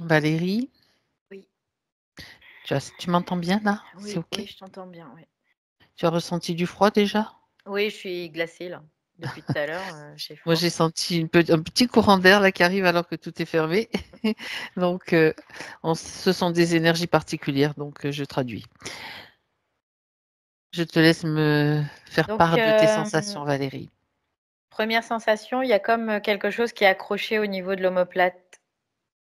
Valérie, Oui, tu m'entends bien là? C'est oui, OK? oui, je t'entends bien, oui. Tu as ressenti du froid déjà? Oui, je suis glacée là. Depuis tout à l'heure, j'ai Moi, froid. j'ai senti un petit courant d'air là qui arrive alors que tout est fermé. Donc, ce sont des énergies particulières, donc je traduis. Je te laisse me faire Donc, part de tes sensations, Valérie. première sensation, il y a comme quelque chose qui est accroché au niveau de l'omoplate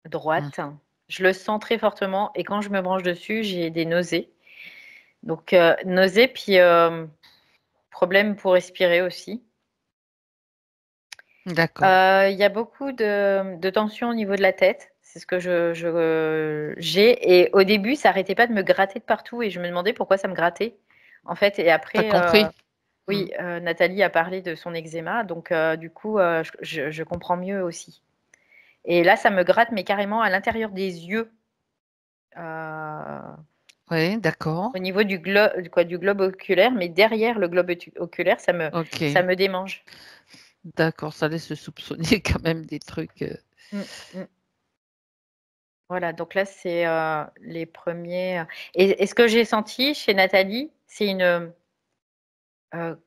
Mmh. droite. Je le sens très fortement et quand je me branche dessus, j'ai des nausées. Donc, nausées, puis problème pour respirer aussi. D'accord. Il y a beaucoup de tension au niveau de la tête. C'est ce que j'ai. Et au début, ça arrêtait pas de me gratter de partout et je me demandais pourquoi ça me grattait. En fait, et T'as après, compris? Mmh. oui, Nathalie a parlé de son eczéma, donc du coup, je comprends mieux aussi. Et là, ça me gratte, mais carrément à l'intérieur des yeux, Oui, d'accord. au niveau du globe oculaire, mais derrière le globe oculaire, ça OK. me démange. D'accord, ça laisse soupçonner quand même des trucs. Mm, mm. Voilà, donc là, c'est les premiers. Et ce que j'ai senti chez Nathalie, c'est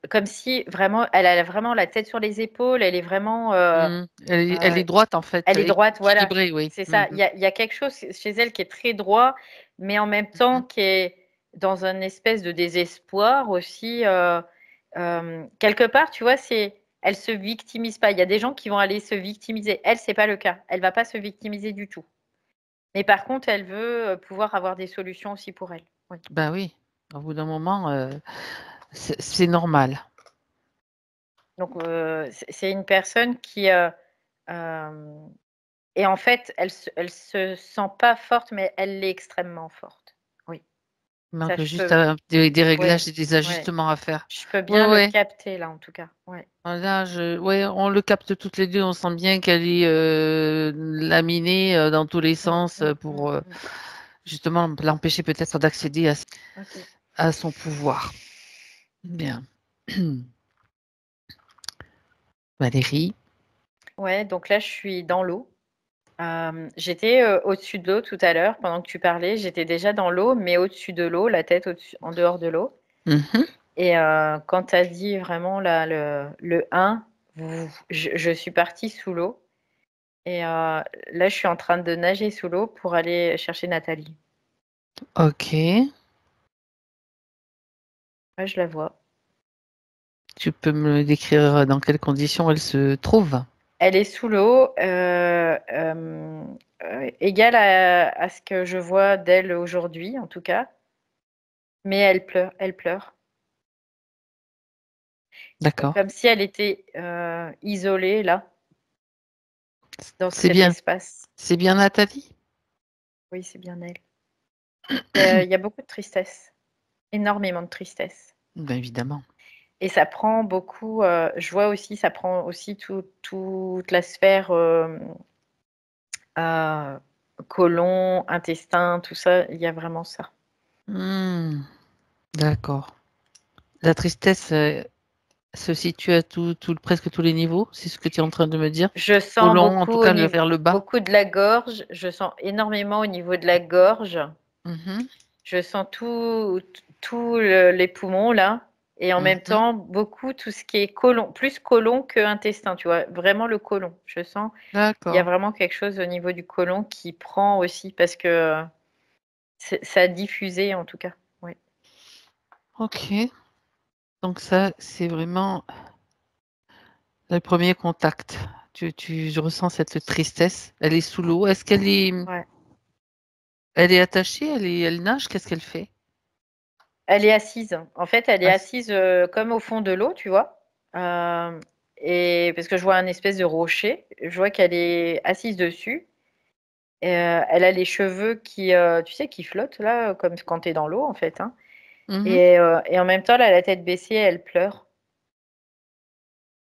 comme si vraiment, elle a vraiment la tête sur les épaules, elle est vraiment. Mmh. Elle Euh, est droite en fait, Elle est droite, voilà, équilibrée, oui. c'est Mmh ça. mh. Il y a quelque chose chez elle qui est très droit, mais en même temps Mmh. qui est dans un espèce de désespoir aussi. Quelque part, tu vois, elle se victimise pas. Il y a des gens qui vont aller se victimiser. Elle, c'est pas le cas. Elle va pas se victimiser du tout. Mais par contre, elle veut pouvoir avoir des solutions aussi pour elle. Oui. Bah oui, au bout d'un moment, c'est normal. Donc, c'est une personne qui euh, et en fait, elle se sent pas forte, mais elle l'est extrêmement forte. Oui. Il Ça, manque je juste peux. des Ouais, réglages et des ouais. ajustements à faire. Je peux Oui, bien le oui. capter là, en tout cas. Ouais. Là, ouais, on le capte toutes les deux. On sent bien qu'elle est laminée dans tous les Mm, sens mm, mm, pour mm. justement l'empêcher peut-être d'accéder Ok. à son pouvoir. Bien. Valérie. Ouais, donc là, je suis dans l'eau. J'étais au-dessus de l'eau tout à l'heure, pendant que tu parlais. J'étais déjà dans l'eau, mais au-dessus de l'eau, la tête en dehors de l'eau. Mhm. Et quand tu as dit vraiment là, le 1, je suis partie sous l'eau. Et là, je suis en train de nager sous l'eau pour aller chercher Nathalie. Ok. Ouais, je la vois. Tu peux me décrire dans quelles conditions elle se trouve? Elle est sous l'eau, égale à ce que je vois d'elle aujourd'hui, en tout cas. Mais elle pleure, elle pleure. D'accord. Comme si elle était isolée, là, dans C'est cet bien. espace. C'est bien Nathalie? Oui, c'est bien elle. Il y a beaucoup de tristesse, énormément de tristesse. Ben évidemment. Et ça prend beaucoup, je vois aussi, ça prend aussi toute la sphère euh, côlon, intestin, tout ça. Il y a vraiment ça. Hmm, d'accord. La tristesse se situe à presque tous les niveaux, c'est ce que tu es en train de me dire? Je Au sens long, en beaucoup tout au cas, niveau, vers le bas? beaucoup de la gorge. Je sens énormément au niveau de la gorge. Mhm, Je sens tout les poumons là. Et en même mhm. temps, beaucoup tout ce qui est côlon, plus côlon que intestin, tu vois. Vraiment le côlon. Je sens, il y a D'accord. vraiment quelque chose au niveau du côlon qui prend aussi parce que ça a diffusé en tout cas. Oui. Ok. Donc ça, c'est vraiment le premier contact. Je ressens cette tristesse. Elle est sous l'eau. Est-ce Ouais. elle est attachée? Elle nage? Qu'est-ce qu'elle fait? Elle est assise. En fait, elle est Ah, assise comme au fond de l'eau, tu vois. Euh, et parce que je vois un espèce de rocher, je vois qu'elle est assise dessus. Et, elle a les cheveux qui, tu sais, qui flottent là, comme quand tu es dans l'eau, en fait, hein. mhm. Et en même temps, elle a la tête baissée, elle pleure.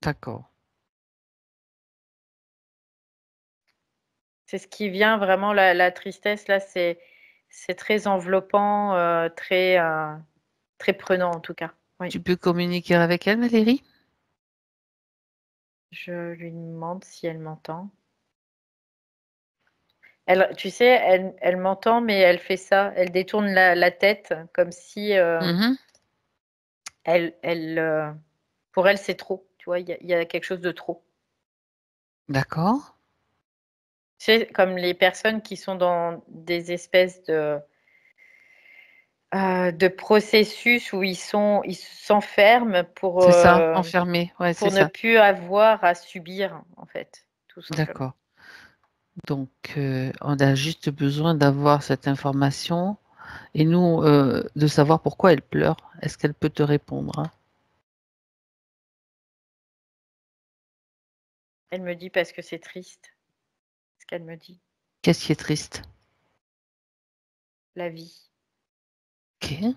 D'accord. C'est ce qui vient vraiment, la tristesse, là, c'est très enveloppant, très prenant, en tout cas. Oui. Tu peux communiquer avec elle, Valérie? Je lui demande si elle m'entend. Tu sais, elle m'entend, mais elle fait ça. Elle détourne la tête comme si Mhm. pour elle, c'est trop. Tu vois, il y a quelque chose de trop. D'accord. C'est comme les personnes qui sont dans des espèces de processus où ils s'enferment C'est ça, enfermé. Ouais, c'est pour ne ça. plus avoir à subir, en fait, tout simplement. D'accord. Donc, on a juste besoin d'avoir cette information et nous, de savoir pourquoi elle pleure. Est-ce qu'elle peut te répondre, hein? Elle me dit parce que c'est triste, ce qu'elle me dit, Qu'est-ce qui est triste? la vie. Ok.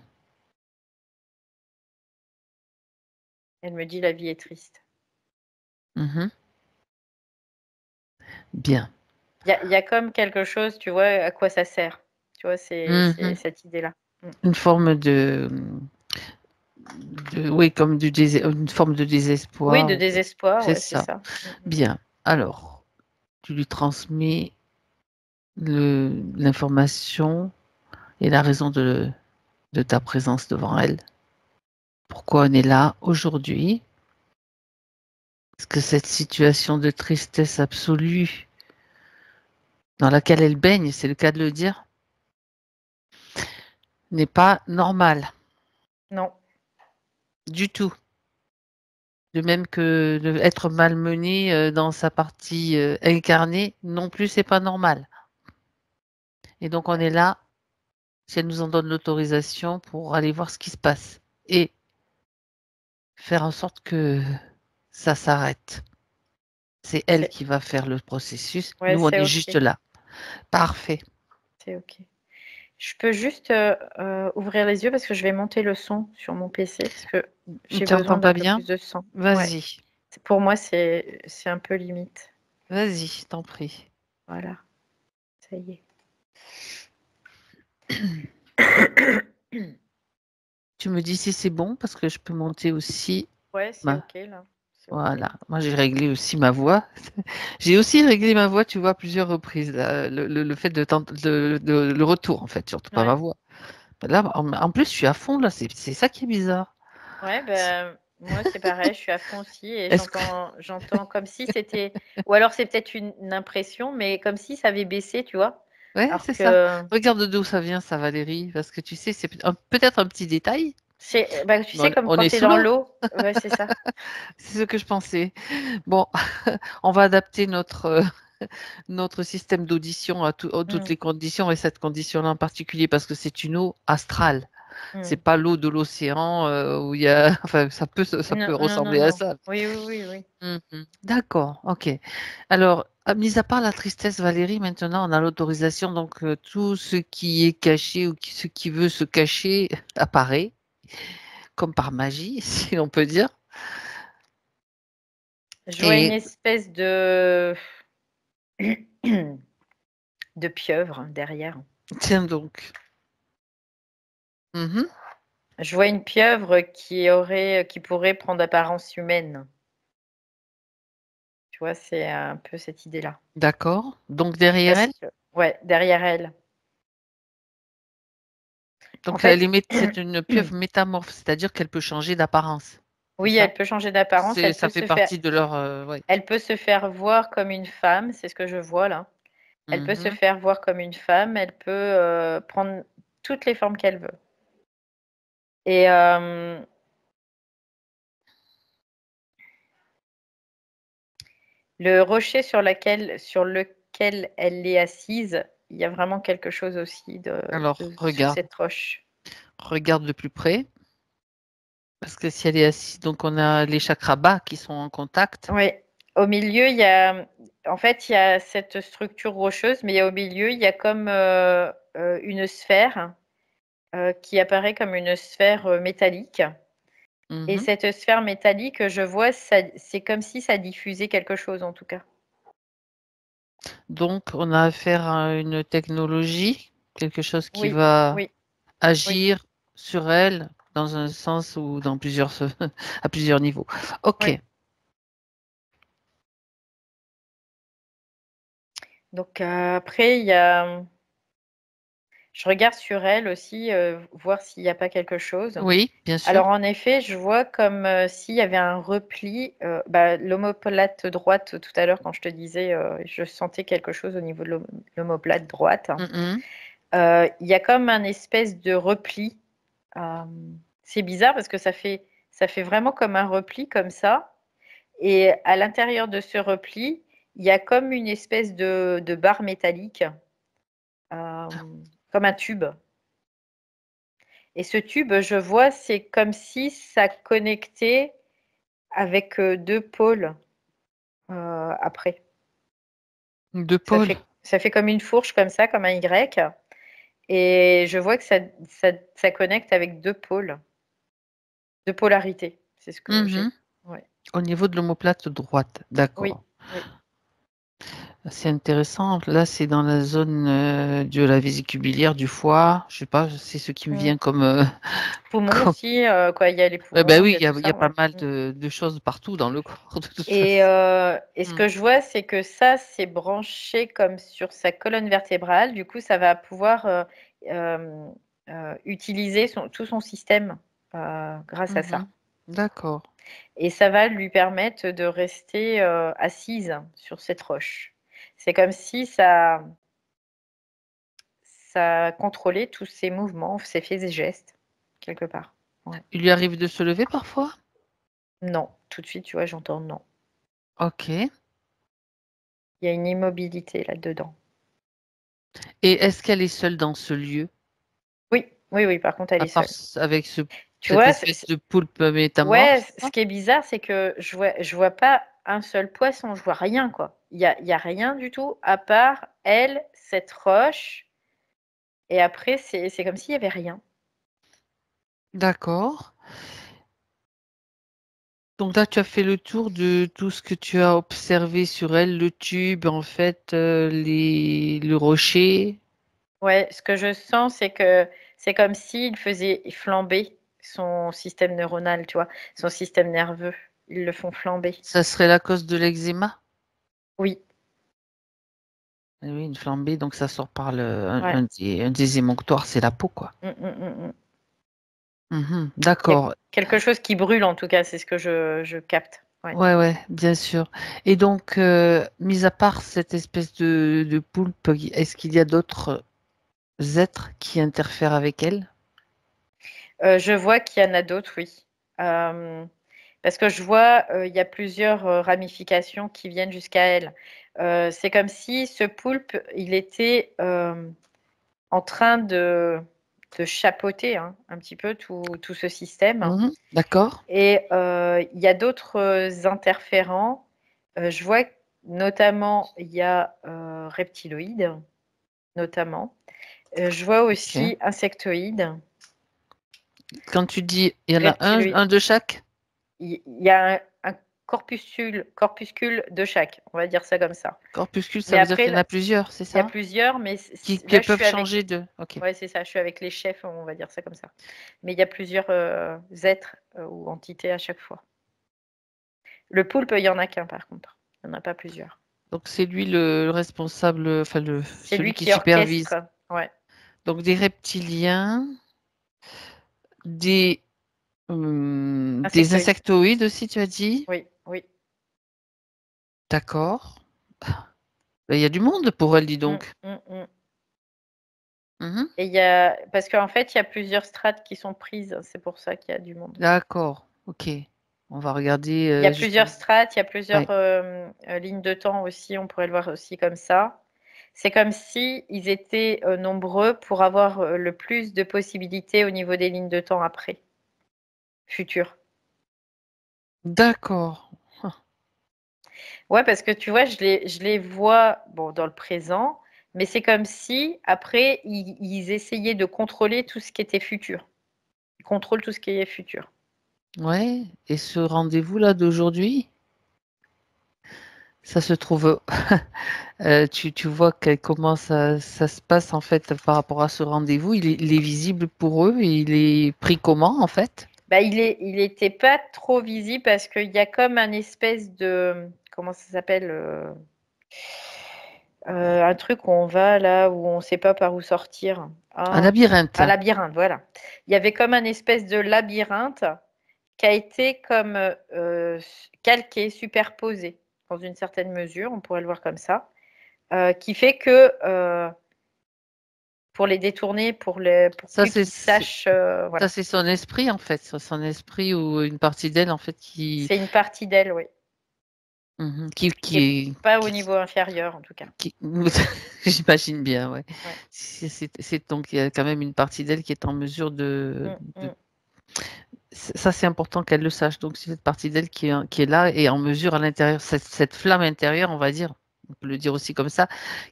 Elle me dit la vie est triste. Mhm. Bien. Il y a comme quelque chose, tu vois, à quoi ça sert. Tu vois, c'est Mhm. cette idée-là. Une forme oui, comme une forme de Oui, de désespoir. désespoir, C'est ouais, c'est ça. ça. Bien. Alors, tu lui transmets l'information et la raison de ta présence devant elle. Pourquoi on est là aujourd'hui? Parce que cette situation de tristesse absolue dans laquelle elle baigne, c'est le cas de le dire, n'est pas normale Non, du tout. De même que être malmené dans sa partie incarnée, non plus, c'est pas normal. Et donc on est là, si elle nous en donne l'autorisation pour aller voir ce qui se passe et faire en sorte que ça s'arrête. C'est elle c'est qui va faire le processus. ouais, Nous, on c'est est OK. juste là. Parfait. C'est OK. Je peux juste, ouvrir les yeux parce que je vais monter le son sur mon PC parce que j'ai Tu besoin n'entends pas d'un peu bien? plus de son. Ouais, Vas-y. pour moi, c'est un peu limite. Vas-y, je t'en prie. Voilà, ça y est. Tu me dis si c'est bon parce que je peux monter aussi Ouais, c'est ma. OK là, c'est OK. Voilà. Moi, j'ai réglé aussi ma voix. J'ai aussi réglé ma voix, tu vois, à plusieurs reprises. Là, le fait le retour, en fait, surtout pas ma Ouais. voix. Là, en plus, je suis à fond, là. C'est ça qui est bizarre. Ouais, ben, moi, c'est pareil, je suis à fond aussi et Est-ce que. j'entends comme si c'était ou alors c'est peut-être une impression, mais comme si ça avait baissé, tu vois? Ouais, Alors c'est ça. que Regarde d'où ça vient, ça, Valérie. Parce que tu sais, c'est peut-être un petit détail, c'est bah, tu mais sais, comme on quand est tu es sous dans l'eau. l'eau. Ouais, c'est ça. C'est ce que je pensais. Bon, on va adapter notre système d'audition à toutes Mmh, les conditions et cette condition-là en particulier parce que c'est une eau astrale. C'est mmh. pas l'eau de l'océan où il y a. Enfin, ça Non, peut non, non, ressembler à non. ça. Oui, oui, oui, oui. Mhm. D'accord, ok. Alors, mis à part la tristesse, Valérie, maintenant on a l'autorisation, donc tout ce qui est caché ou ce qui veut se cacher apparaît, comme par magie, si l'on peut dire. Je vois une Et espèce de de pieuvre derrière. tiens donc. Mhm. Je vois une pieuvre qui pourrait prendre apparence humaine. Tu vois, c'est un peu cette idée-là. D'accord. Donc derrière Parce elle, que ouais, derrière elle. En donc fait, c'est une pieuvre métamorphe, c'est-à-dire qu'elle peut changer d'apparence. C'est oui, ça? elle peut changer d'apparence, Ça fait partie de leur. Ouais. elle peut se faire voir comme une femme, c'est ce que je vois là. Elle peut se Mhm. faire voir comme une femme, elle peut, prendre toutes les formes qu'elle veut et le rocher sur lequel elle est assise, il y a vraiment quelque chose aussi Alors, sous regarde. cette roche. Regarde de plus près. Parce que si elle est assise, donc on a les chakras bas qui sont en contact. Oui, au milieu, il y a en fait, il y a cette structure rocheuse, mais au milieu, il y a comme, une sphère, qui apparaît comme une sphère, métallique et Mhm. cette sphère métallique, je vois ça c'est comme si ça diffusait quelque chose en tout cas. Donc, on a affaire à une technologie, quelque chose qui Oui, va oui, oui, agir sur elle dans un sens ou dans plusieurs, à plusieurs niveaux. Ok. oui. Donc après, il y a... Je regarde sur elle aussi, voir s'il n'y a pas quelque chose. Oui, bien sûr. Alors en effet, je vois comme s'il y avait un repli. L'omoplate droite, tout à l'heure, quand je te disais, je sentais quelque chose au niveau de l'omoplate droite. Mhm. Il y a comme un espèce de repli. C'est bizarre parce que ça fait vraiment comme un repli comme ça. Et à l'intérieur de ce repli, il y a comme une espèce de barre métallique, comme un tube. Et ce tube, je vois, c'est comme si ça connectait avec deux pôles après. De Paul. Ça fait comme une fourche comme ça, comme un Y. Et je vois que ça connecte avec deux pôles, deux polarités. C'est ce que Mhm. j'ai. Ouais. Au niveau de l'omoplate droite, Oui, d'accord. oui. C'est intéressant. Là, c'est dans la zone de la vésicule biliaire, du foie. Je sais pas, c'est ce qui me Mm. vient comme. Poumons comme... aussi, quoi. Il y a les Ben poumons, il oui, y a il y a, tout il y a ça, pas ouais. mal Mm. de choses partout dans le corps, de toute Et, façon. et ce Mm. que je vois, c'est que ça, c'est branché comme sur sa colonne vertébrale. Du coup, ça va pouvoir euh, utiliser tout son système grâce à ça. Mhm. D'accord. Et ça va lui permettre de rester assise sur cette roche. C'est comme si ça contrôlait tous ses mouvements, ses faits et gestes, quelque part. Ouais. Il lui arrive de se lever parfois? Non, tout de suite, tu vois, j'entends non. Ok. Il y a une immobilité là-dedans. Et est-ce qu'elle est seule dans ce lieu, Oui, oui, oui, par contre, elle à est part seule. avec Tu cette vois, espèce de poulpe ouais, métamorphe? ce qui est bizarre, c'est que je vois pas un seul poisson, je vois rien, quoi. Il y a rien du tout, à part elle, cette roche, et après, c'est comme s'il y avait rien. D'accord. Donc là, tu as fait le tour de tout ce que tu as observé sur elle, le tube, en fait, le rocher. Ouais, ce que je sens, c'est que c'est comme s'il faisait flamber son système neuronal, tu vois, son système nerveux. Ils le font flamber. Ça serait la cause de l'eczéma? Oui, Eh oui, une flambée, donc ça sort par ouais. un des émonctoires, c'est la peau, quoi. Mm. Mhm. Il y a D'accord. quelque chose qui brûle, en tout cas, c'est ce que je capte. Ouais. Ouais, ouais, bien sûr. Et donc, mis à part cette espèce de poulpe, est-ce qu'il y a d'autres êtres qui interfèrent avec elle? Je vois qu'il y en a d'autres, oui. Euh, Parce que je vois, il y a plusieurs ramifications qui viennent jusqu'à elle. C'est comme si ce poulpe, il était en train de chapeauter hein, un petit peu tout ce système. Mhm. D'accord. Et il y a d'autres interférents. Je vois notamment, il y a reptiloïdes, notamment. Je vois Ok. aussi insectoïdes, Quand tu dis, il y en a reptiloïdes. un de chaque? Il y a un corpuscule de chaque, on va dire ça comme ça. Corpuscule, Mais ça veut dire après, qu'il y en a plusieurs, c'est il y a ça? plusieurs, mais Qui là, je peuvent suis avec, changer de. Ok. ouais, c'est ça, je suis avec les chefs, on va dire ça comme ça. Mais il y a plusieurs êtres ou entités à chaque fois. Le poulpe, il y en a qu'un par contre. Il n'y en a pas plusieurs. Donc c'est lui le responsable, enfin C'est celui lui qui qui supervise. orchestre. Ouais. Donc des reptiliens, des, des Insectoïde. insectoïdes aussi, tu as dit? Oui, oui. D'accord. Ben, il y a du monde pour elle, dis Mm, donc. mm, mm. Mhm. Et il y a, parce qu'en fait, il y a plusieurs strates qui sont prises. C'est pour ça qu'il y a du monde. D'accord. Ok. On va regarder Il y a plusieurs justement. strates, il y a plusieurs Ouais. lignes de temps aussi, on pourrait le voir aussi comme ça. C'est comme si ils étaient nombreux pour avoir le plus de possibilités au niveau des lignes de temps après, futures. D'accord. Ouais, parce que tu vois, je les vois bon, dans le présent, mais c'est comme si après, ils essayaient de contrôler tout ce qui était futur. Ils contrôlent tout ce qui est futur. Ouais. Et ce rendez-vous là d'aujourd'hui, ça se trouve. Tu vois comment ça se passe en fait par rapport à ce rendez-vous. Il est visible pour eux et il est pris comment en fait? Bah, il était pas trop visible parce qu'il y a comme un espèce de, comment ça s'appelle Un truc où on va là, où on ne sait pas par où sortir. Un Ah, labyrinthe. un labyrinthe, voilà. Il y avait comme un espèce de labyrinthe qui a été comme calqué, superposé dans une certaine mesure, on pourrait le voir comme ça, qui fait que pour les détourner, pour Ça, plus c'est qu'ils sachent, ça, voilà. c'est son esprit, en fait. C'est son esprit ou une partie d'elle, en fait, C'est une partie d'elle, oui, qui est qui pas au niveau inférieur en tout cas. qui j'imagine bien, ouais. Ouais. C'est donc il y a quand même une partie d'elle qui est en mesure Mm, mm. ça, c'est important qu'elle le sache. Donc, c'est cette partie d'elle qui est là et en mesure à l'intérieur, cette flamme intérieure, on va dire, on peut le dire aussi comme ça,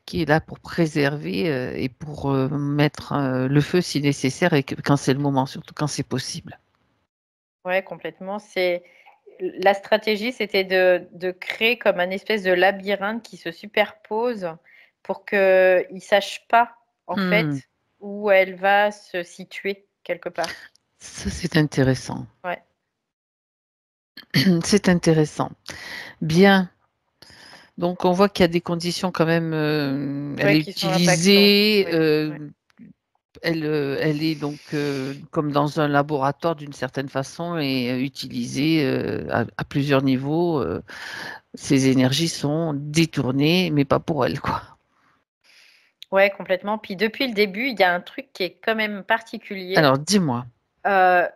qui est là pour préserver et pour mettre le feu si nécessaire et quand c'est le moment, surtout quand c'est possible. Ouais, complètement. La stratégie, c'était de créer comme un espèce de labyrinthe qui se superpose pour qu'ils ne sachent pas, en Hmm, fait, où elle va se situer quelque part. ça, c'est intéressant. Ouais. C'est intéressant. Bien. Donc, on voit qu'il y a des conditions quand même. Elle Ouais, est qui sont impactantes. utilisée. Oui. Ouais. Elle est donc comme dans un laboratoire d'une certaine façon et utilisée à plusieurs niveaux. Ses énergies sont détournées, mais pas pour elle, quoi. Ouais, complètement. Puis depuis le début, il y a un truc qui est quand même particulier. Alors, dis-moi. Euh,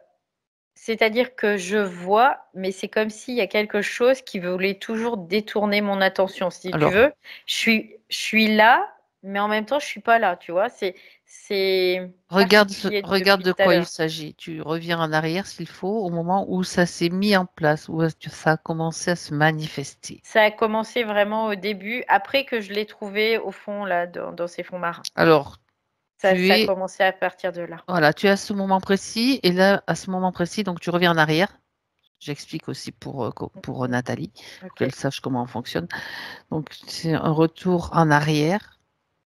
C'est-à-dire que je vois, mais c'est comme s'il y a quelque chose qui voulait toujours détourner mon attention. Si tu Alors, veux, je suis là, mais en même temps, je suis pas là, tu vois. C'est particulier regarde depuis de tout à quoi il l'heure. s'agit. Tu reviens en arrière s'il faut, au moment où ça s'est mis en place, où ça a commencé à se manifester. Ça a commencé vraiment au début, après que je l'ai trouvé au fond, là, dans ces fonds marins. Alors, tu Ça a es, commencé à partir de là. voilà, tu es à ce moment précis, et là, à ce moment précis, donc tu reviens en arrière. J'explique aussi pour Mm, Nathalie, pour ok. qu'elle sache comment on fonctionne. Donc, c'est un retour en arrière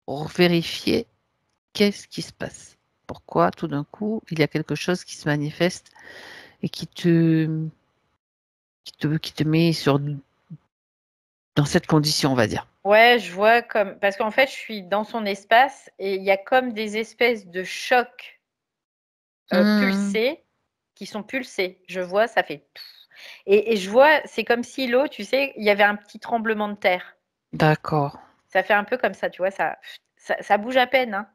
pour vérifier qu'est-ce qui se passe. Pourquoi tout d'un coup, il y a quelque chose qui se manifeste et qui te met dans cette condition, on va dire. Ouais, je vois comme. Parce qu'en fait, je suis dans son espace et il y a comme des espèces de chocs Hmm, pulsés qui sont pulsés. Je vois, ça fait. Et je vois, c'est comme si l'eau, tu sais, il y avait un petit tremblement de terre. d'accord. Ça fait un peu comme ça, tu vois, ça bouge à peine, hein,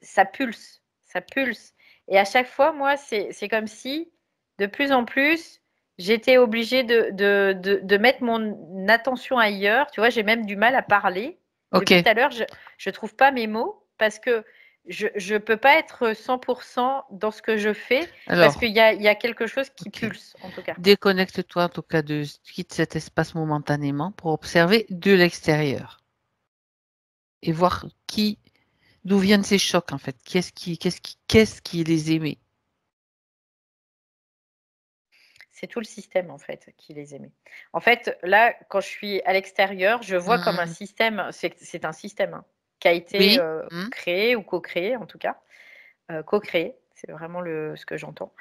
ça pulse, ça pulse. Et à chaque fois, moi, c'est comme si, de plus en plus, j'étais obligée de mettre mon attention ailleurs. Tu vois, j'ai même du mal à parler. Ok. Depuis tout à l'heure, je ne trouve pas mes mots parce que je ne peux pas être 100% dans ce que je fais parce Alors, il y a quelque chose qui ok. pulse, en tout cas. Déconnecte-toi en tout cas quitte cet espace momentanément pour observer de l'extérieur et voir d'où viennent ces chocs en fait. Qu'est-ce qui les émet? C'est tout le système en fait qui les émet. En fait, là, quand je suis à l'extérieur, je vois comme un Hmm, système, c'est un système hein, qui a été oui. Hmm, créé ou co-créé en tout cas, co-créé, c'est vraiment ce que j'entends.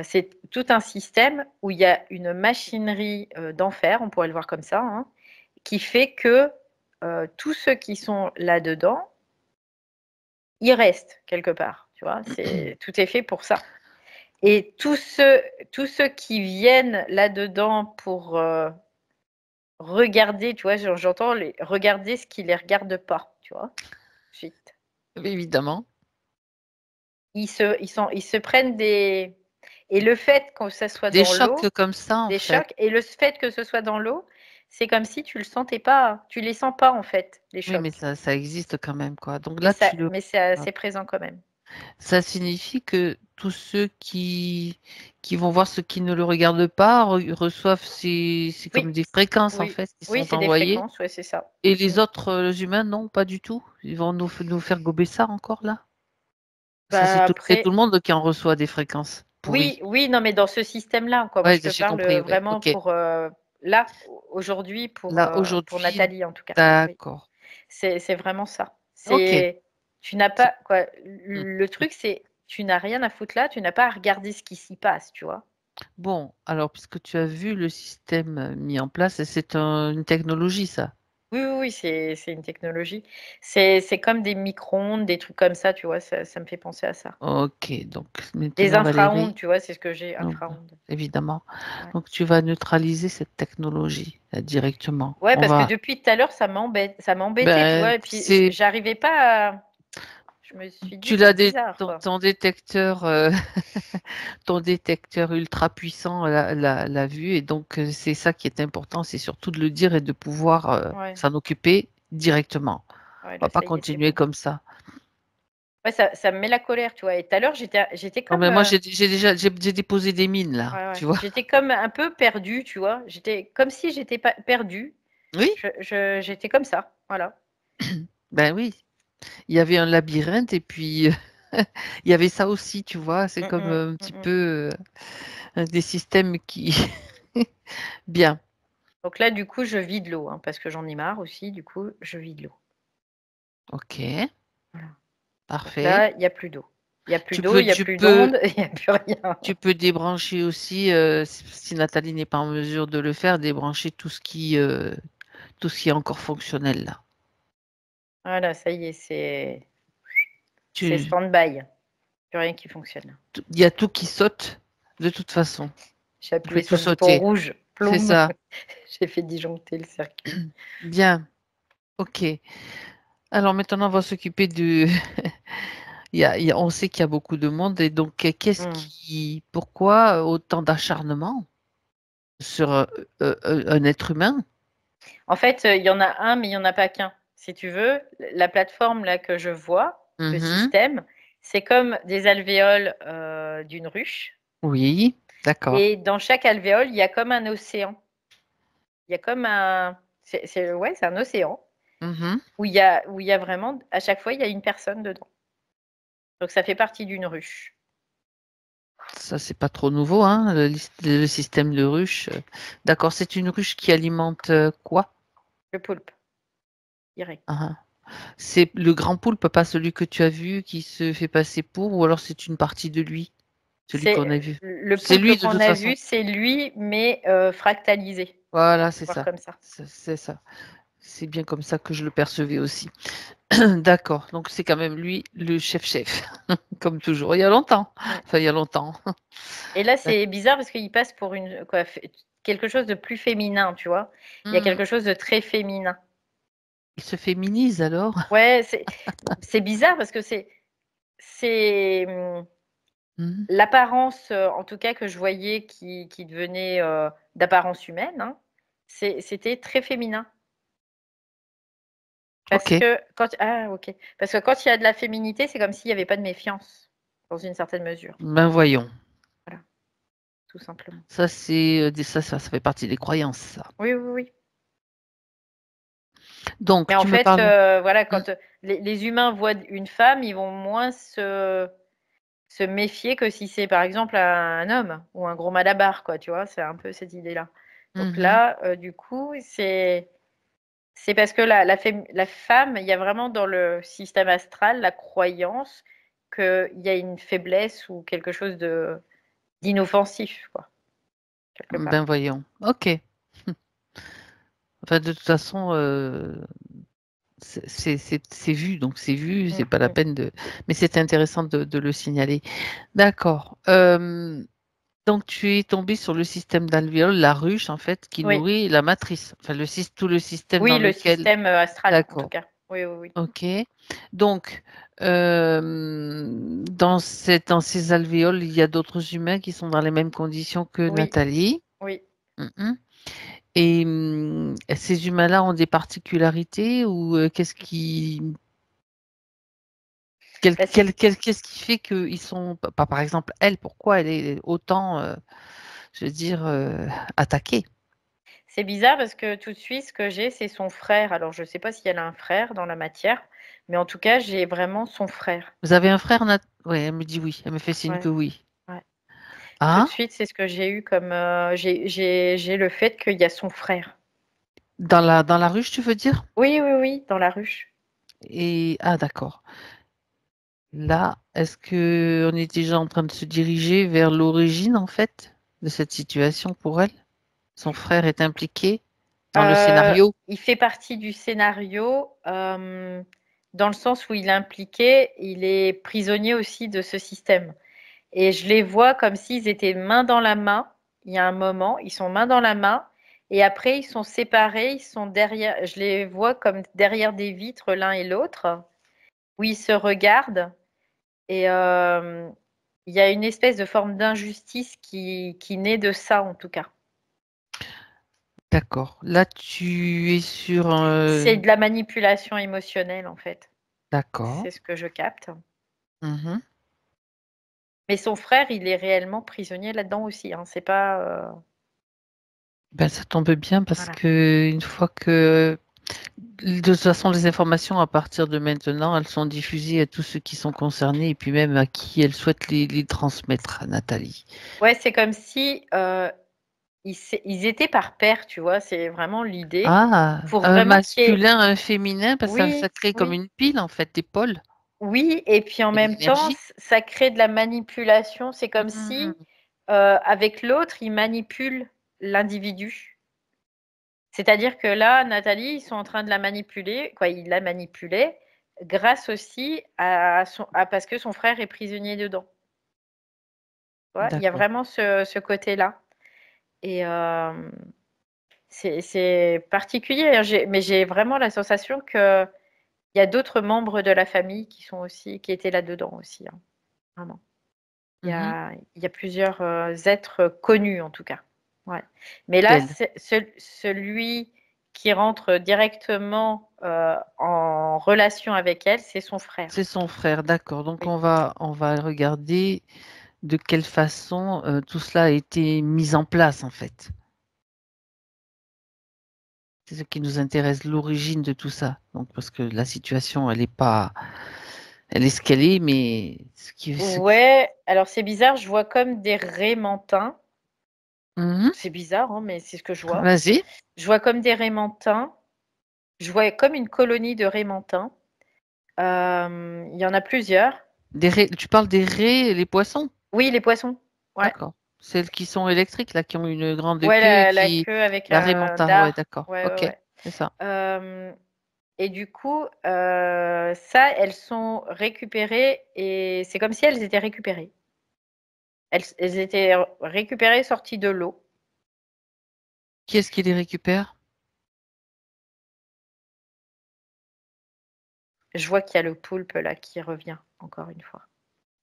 C'est tout un système où il y a une machinerie d'enfer, on pourrait le voir comme ça, hein, qui fait que tous ceux qui sont là-dedans, ils restent quelque part. Tu vois, tout est fait pour ça. Et tous ceux qui viennent là-dedans pour regarder, tu vois, j'entends regarder ce qui les regarde pas, tu vois. Ensuite, évidemment. ils se prennent des. Et le fait que ça soit Des dans chocs l'eau, comme ça en des fait. chocs, et le fait que ce soit dans l'eau, c'est comme si tu le sentais pas, tu les sens pas en fait, les Oui, mais chocs. ça existe quand même quoi. Donc là, tu le Mais c'est assez présent quand même. Ça signifie que tous ceux qui vont voir ce qui ne le regarde pas reçoivent c'est comme Oui, des fréquences en oui, fait qui oui, sont c'est des envoyées. fréquences, ouais, c'est ça. Et les Mm. autres humains, non, pas du tout. Ils vont nous faire gober ça encore là. Ça, Bah c'est tout le après, monde qui en reçoit des fréquences oui, pourries. oui, non, mais dans ce système-là, quoi. Moi, Ouais, je te j'ai parle compris. Ouais, vraiment ok. pour là, aujourd'hui, Là, pour aujourd'hui, Nathalie, en tout cas. Oui, d'accord. c'est vraiment ça. Ok. Tu n'as C'est- pas, quoi. hmm. Le truc, c'est, tu n'as rien à foutre là, tu n'as pas à regarder ce qui s'y passe, tu vois. Bon, alors, puisque tu as vu le système mis en place, une technologie, ça. Oui, oui, oui, c'est une technologie. C'est comme des micro-ondes, des trucs comme ça, tu vois? Ça me fait penser à ça. OK, donc Des maintenant infraondes, Valérie, tu vois? C'est ce que j'ai, donc infraondes. évidemment, Ouais. donc tu vas neutraliser cette technologie, directement. Ouais, On parce que va depuis tout à l'heure, ça m'embêtait, tu ben, vois? Et puis c'est j'arrivais pas à je me suis dit: tu «C'est l'as bizarre, ton quoi». ton détecteur, ton détecteur ultra puissant l'a vu et donc c'est ça qui est important, c'est surtout de le dire et de pouvoir, Ouais, s'en occuper directement. ouais, On va là, pas ça y est, c'est continuer bon. comme ça. Ouais, ça me met la colère, tu vois? Et tout à l'heure, j'étais Non comme, mais moi j'ai déjà j'ai déposé des mines là, ouais, ouais, tu vois? j'étais comme un peu perdue, tu vois? J'étais comme si j'étais pas perdue. Oui, J'étais comme ça, voilà. ben oui, il y avait un labyrinthe et puis, il y avait ça aussi, tu vois? C'est Mmh comme, mh. un petit Mmh mh. peu, des systèmes qui bien, Donc là, du coup, je vide l'eau, hein, parce que j'en ai marre aussi, du coup, je vide l'eau. OK, Voilà. Donc parfait. là, il y a plus d'eau. Il y a plus Tu d'eau, peux il y a tu plus peux d'ondes, il y a plus rien. tu peux débrancher aussi, si Nathalie n'est pas en mesure de le faire, débrancher tout ce qui est encore fonctionnel là. Voilà, ça y est, c'est Tu stand-by. Plus rien qui fonctionne. Il y a tout qui saute de toute façon. J'ai Il fait appuyé tout sur le bouton sauter. rouge, C'est ploum, ça. j'ai fait disjoncter le circuit. Bien, OK. Alors maintenant on va s'occuper de on sait qu'il y a beaucoup de monde et donc Mmh. pourquoi autant d'acharnement sur, un être humain? En fait, il y en a un, mais il y en a pas qu'un. Si tu veux, la plateforme là que je vois, le Mmh. système, c'est comme des alvéoles, d'une ruche Oui, d'accord. et dans chaque alvéole, il y a comme un océan. Il y a comme un ouais, c'est un océan Mmh. où il y a vraiment à chaque fois, il y a une personne dedans. Donc ça fait partie d'une ruche. Ça, c'est pas trop nouveau, hein, le système de ruche, d'accord, c'est une ruche qui alimente, quoi? Le poulpe, direct. Hein, hein. C'est le grand poulpe, pas celui que tu as vu qui se fait passer pour ou alors c'est une partie de lui? Celui qu'on a vu? Le C'est poulpe lui de qu'on toute a façon. vu, c'est lui, mais fractalisé, Voilà, c'est voir ça. comme ça. C'est ça. C'est bien comme ça que je le percevais aussi. D'accord, donc c'est quand même lui le chef-chef, comme toujours. Il y a longtemps, Ouais. enfin il y a longtemps. Et là, D'ac c'est bizarre parce qu'il passe pour une quoi, quelque chose de plus féminin, tu vois? Il y a mmh, quelque chose de très féminin. il se féminise alors? Ouais, c'est bizarre parce que c'est, Mmh. l'apparence, en tout cas que je voyais qui devenait, d'apparence humaine, hein, c'était très féminin. Parce OK, que OK. Parce que quand il y a de la féminité, c'est comme s'il y avait pas de méfiance, dans une certaine mesure. ben voyons. Voilà, tout simplement. Ça c'est, des ça fait partie des croyances ça. Oui, oui, oui. Donc Mais en tu me fait, parles voilà, mmh, quand, les humains voient une femme, ils vont moins se méfier que si c'est, par exemple, un homme ou un gros malabar, quoi, tu vois? C'est un peu cette idée-là. Donc mmh. là, du coup, c'est parce que la femme, il y a vraiment dans le système astral la croyance qu'il y a une faiblesse ou quelque chose d'inoffensif, quoi, quelque Ben part. voyons. OK. Enfin de toute façon, c'est vu, donc c'est vu, c'est Mmh pas la mh. peine de mais c'est intéressant de le signaler. D'accord, donc tu es tombé sur le système d'alvéoles, la ruche en fait qui Oui, nourrit la matrice, enfin tout le système dans oui, le lequel système, astral, en tout d'accord, cas. Oui, oui, oui. OK. Donc, dans ces alvéoles, il y a d'autres humains qui sont dans les mêmes conditions que Oui, Nathalie. oui. Mmh. Et ces humains-là ont des particularités ou Bah, c'est qu'est-ce qui fait qu'ils sont pas par exemple elle, pourquoi elle est autant, je veux dire, attaquée? c'est bizarre parce que tout de suite, ce que j'ai, c'est son frère. Alors je ne sais pas si elle a un frère dans la matière, mais en tout cas, j'ai vraiment son frère. Vous avez un frère Nat? Oui, elle me dit oui, elle me fait signe Ouais, que oui. ouais. Tout de Ah? suite, c'est ce que j'ai eu comme, j'ai le fait qu'il y a son frère. Dans la ruche, tu veux dire? Oui, oui, oui, dans la ruche. Et ah d'accord. Là, est-ce qu'on est déjà en train de se diriger vers l'origine, en fait, de cette situation pour elle? Son frère est impliqué? Dans le scénario? Il fait partie du scénario, dans le sens où il est impliqué, il est prisonnier aussi de ce système et je les vois comme s'ils étaient main dans la main. Il y a un moment, ils sont main dans la main et après ils sont séparés, ils sont derrière je les vois comme derrière des vitres l'un et l'autre, où ils se regardent et il y a une espèce de forme d'injustice qui naît de ça, en tout cas. D'accord. Là, tu es sur C'est de la manipulation émotionnelle, en fait. d'accord. C'est ce que je capte. Mmh. Mais son frère, il est réellement prisonnier là-dedans aussi, hein. C'est pas, Ben, ça tombe bien parce voilà. qu'une fois que de toute façon, les informations à partir de maintenant, elles sont diffusées à tous ceux qui sont concernés et puis même à qui elles souhaitent les transmettre, à Nathalie. Ouais, c'est comme si, ils étaient par pair, tu vois? C'est vraiment l'idée Ah! pour Un vraiment qu'il y ait masculin, un féminin, parce que ça oui, crée comme oui, une pile en fait, des pôles oui et puis en et de même temps, l'énergie. ça crée de la manipulation. C'est comme Mmh. si, avec l'autre, il manipule l'individu. C'est-à-dire que là, Nathalie, ils sont en train de la manipuler, quoi, il la manipulait grâce aussi à parce que son frère est prisonnier dedans. Tu vois? Il y a D'accord. vraiment ce côté-là et c'est particulier, hein, mais j'ai vraiment la sensation qu'il y a d'autres membres de la famille qui étaient là-dedans aussi, hein, vraiment. Mmh. Il y a plusieurs, êtres connus en tout cas. Ouais. Mais là, D'elle. c'est celui qui rentre directement, en relation avec elle, c'est son C'est frère. son frère, d'accord. Donc Oui. on va regarder de quelle façon, tout cela a été mis en place, en fait. C'est ce qui nous intéresse, l'origine de tout ça. Donc parce que la situation, elle est ce qu'elle est, mais ce qui Ouais, alors c'est bizarre, je vois comme des raies mentins. mmh. C'est bizarre, hein, mais c'est ce que je vois. Vas-y. Je vois comme des raies mentins. Je vois comme une colonie de raies mentins. Il y en a plusieurs. Des raies, tu parles des raies, les poissons? Oui, les poissons. Ouais. D'accord. Celles qui sont électriques, là, qui ont une grande Ouais, queue et la qui queue avec la raie un manta, ouais, dard. d'accord. Ouais, ouais, OK, ouais. c'est ça. Et du coup, ça, elles sont récupérées et c'est comme si elles étaient récupérées. Elles étaient récupérées, sorties de l'eau. Qui est-ce qui les récupère? Je vois qu'il y a le poulpe là qui revient encore une fois.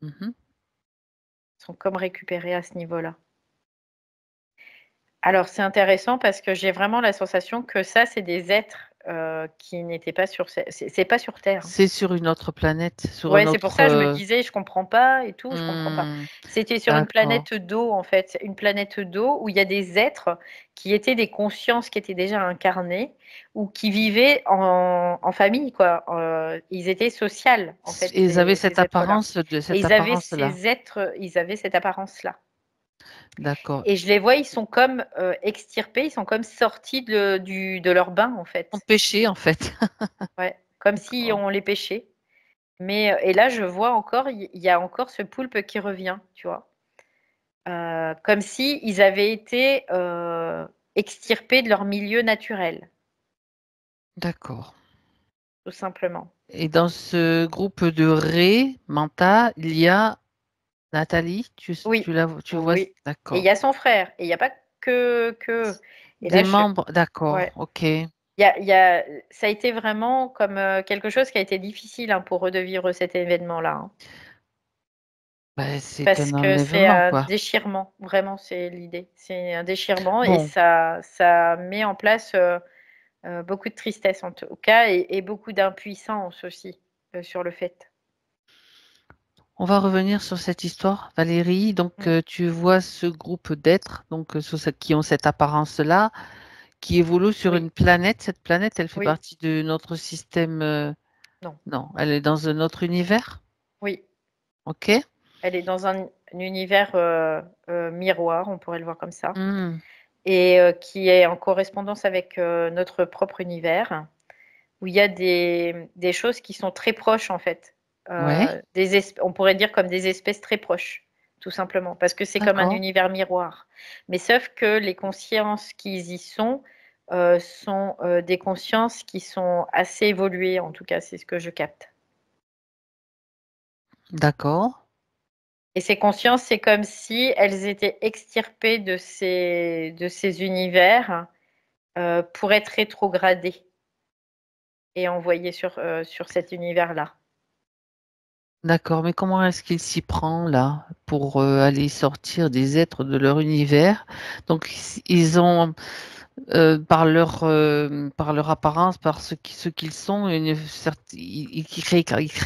Mmh. Elles sont comme récupérées à ce niveau-là. Alors c'est intéressant parce que j'ai vraiment la sensation que ça, c'est des êtres, qui n'étaient pas sur c'est pas sur terre, hein. C'est sur une autre planète, sur Ouais, un c'est pour autre, ça, je me disais: «Je comprends pas et tout, je comprends pas». mmh, C'était sur une d'accord. planète d'eau, en fait, une planète d'eau où il y a des êtres qui étaient des consciences qui étaient déjà incarnées ou qui vivaient en famille, quoi. Ils étaient social, en fait, Ils avaient ces êtres-là et cette apparence-là. ils avaient cette apparence-là D'accord. et je les vois, ils sont comme, extirpés, ils sont comme sortis de leur bain, en Ont fait. péché, en fait. Ouais, comme si D'accord. on les pêchait. Mais, et là, je vois encore, il y a encore ce poulpe qui revient, tu vois? Comme si ils avaient été, extirpés de leur milieu naturel, D'accord. tout simplement. Et dans ce groupe de raies, Manta, il y a Nathalie, Oui, tu vois? oui et il y D'accord. a son frère et il y a pas que et Des là je membres, d'accord, ouais, OK. il y a ça a été vraiment comme, quelque chose qui a été difficile, hein, pour eux de vivre cet événement-là, hein. Bah, c'est Parce un que c'est enlèvement, un quoi. déchirement, vraiment, c'est l'idée. C'est un déchirement et Bon, ça met en place, beaucoup de tristesse en tout cas et beaucoup d'impuissance aussi, sur le fait. on va revenir sur cette histoire, Valérie. Donc, Mmh. tu vois ce groupe d'êtres, donc, qui ont cette apparence-là, qui évoluent sur Oui, une planète. Cette planète, elle fait oui, partie de notre système, non, non, non. elle est dans un autre univers? Oui, OK. elle est dans un univers, miroir, on pourrait le voir comme ça Mmh. et qui est en correspondance avec, notre propre univers, où il y a des choses qui sont très proches en fait, Ouais, des esp on pourrait dire comme des espèces très proches, tout simplement, parce que c'est comme un d'accord. univers miroir. Mais sauf que les consciences qui y sont, sont des consciences qui sont assez évoluées, en tout cas, c'est ce que je capte. D'accord. Et ces consciences, c'est comme si elles étaient extirpées de ces univers pour être rétrogradées et envoyées sur cet univers-là. D'accord, mais comment est-ce qu'il s'y prend là pour aller sortir des êtres de leur univers? Donc ils ont par leur apparence, par ce qu'ils sont, ils créent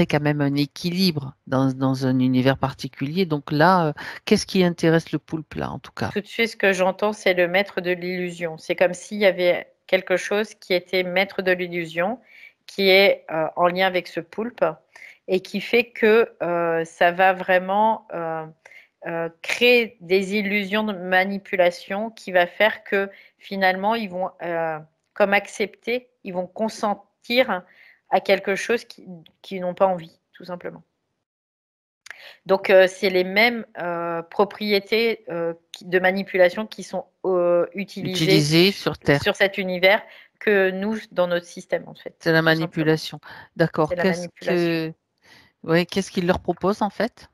quand même un équilibre dans un univers particulier. Donc là, qu'est-ce qui intéresse le poulpe là en tout cas? Tout de suite, ce que j'entends, c'est le maître de l'illusion. C'est comme s'il y avait quelque chose qui était maître de l'illusion, qui est en lien avec ce poulpe et qui fait que ça va vraiment créer des illusions de manipulation qui va faire que finalement, ils vont comme accepter, ils vont consentir à quelque chose qu'ils n'ont pas envie, tout simplement. Donc, c'est les mêmes propriétés de manipulation qui sont utilisées Utilisé sur Terre. sur cet univers que nous, dans notre système, en fait, C'est la tout simplement. manipulation. D'accord. C'est la manipulation. Qu'est-ce qu'il leur propose en fait?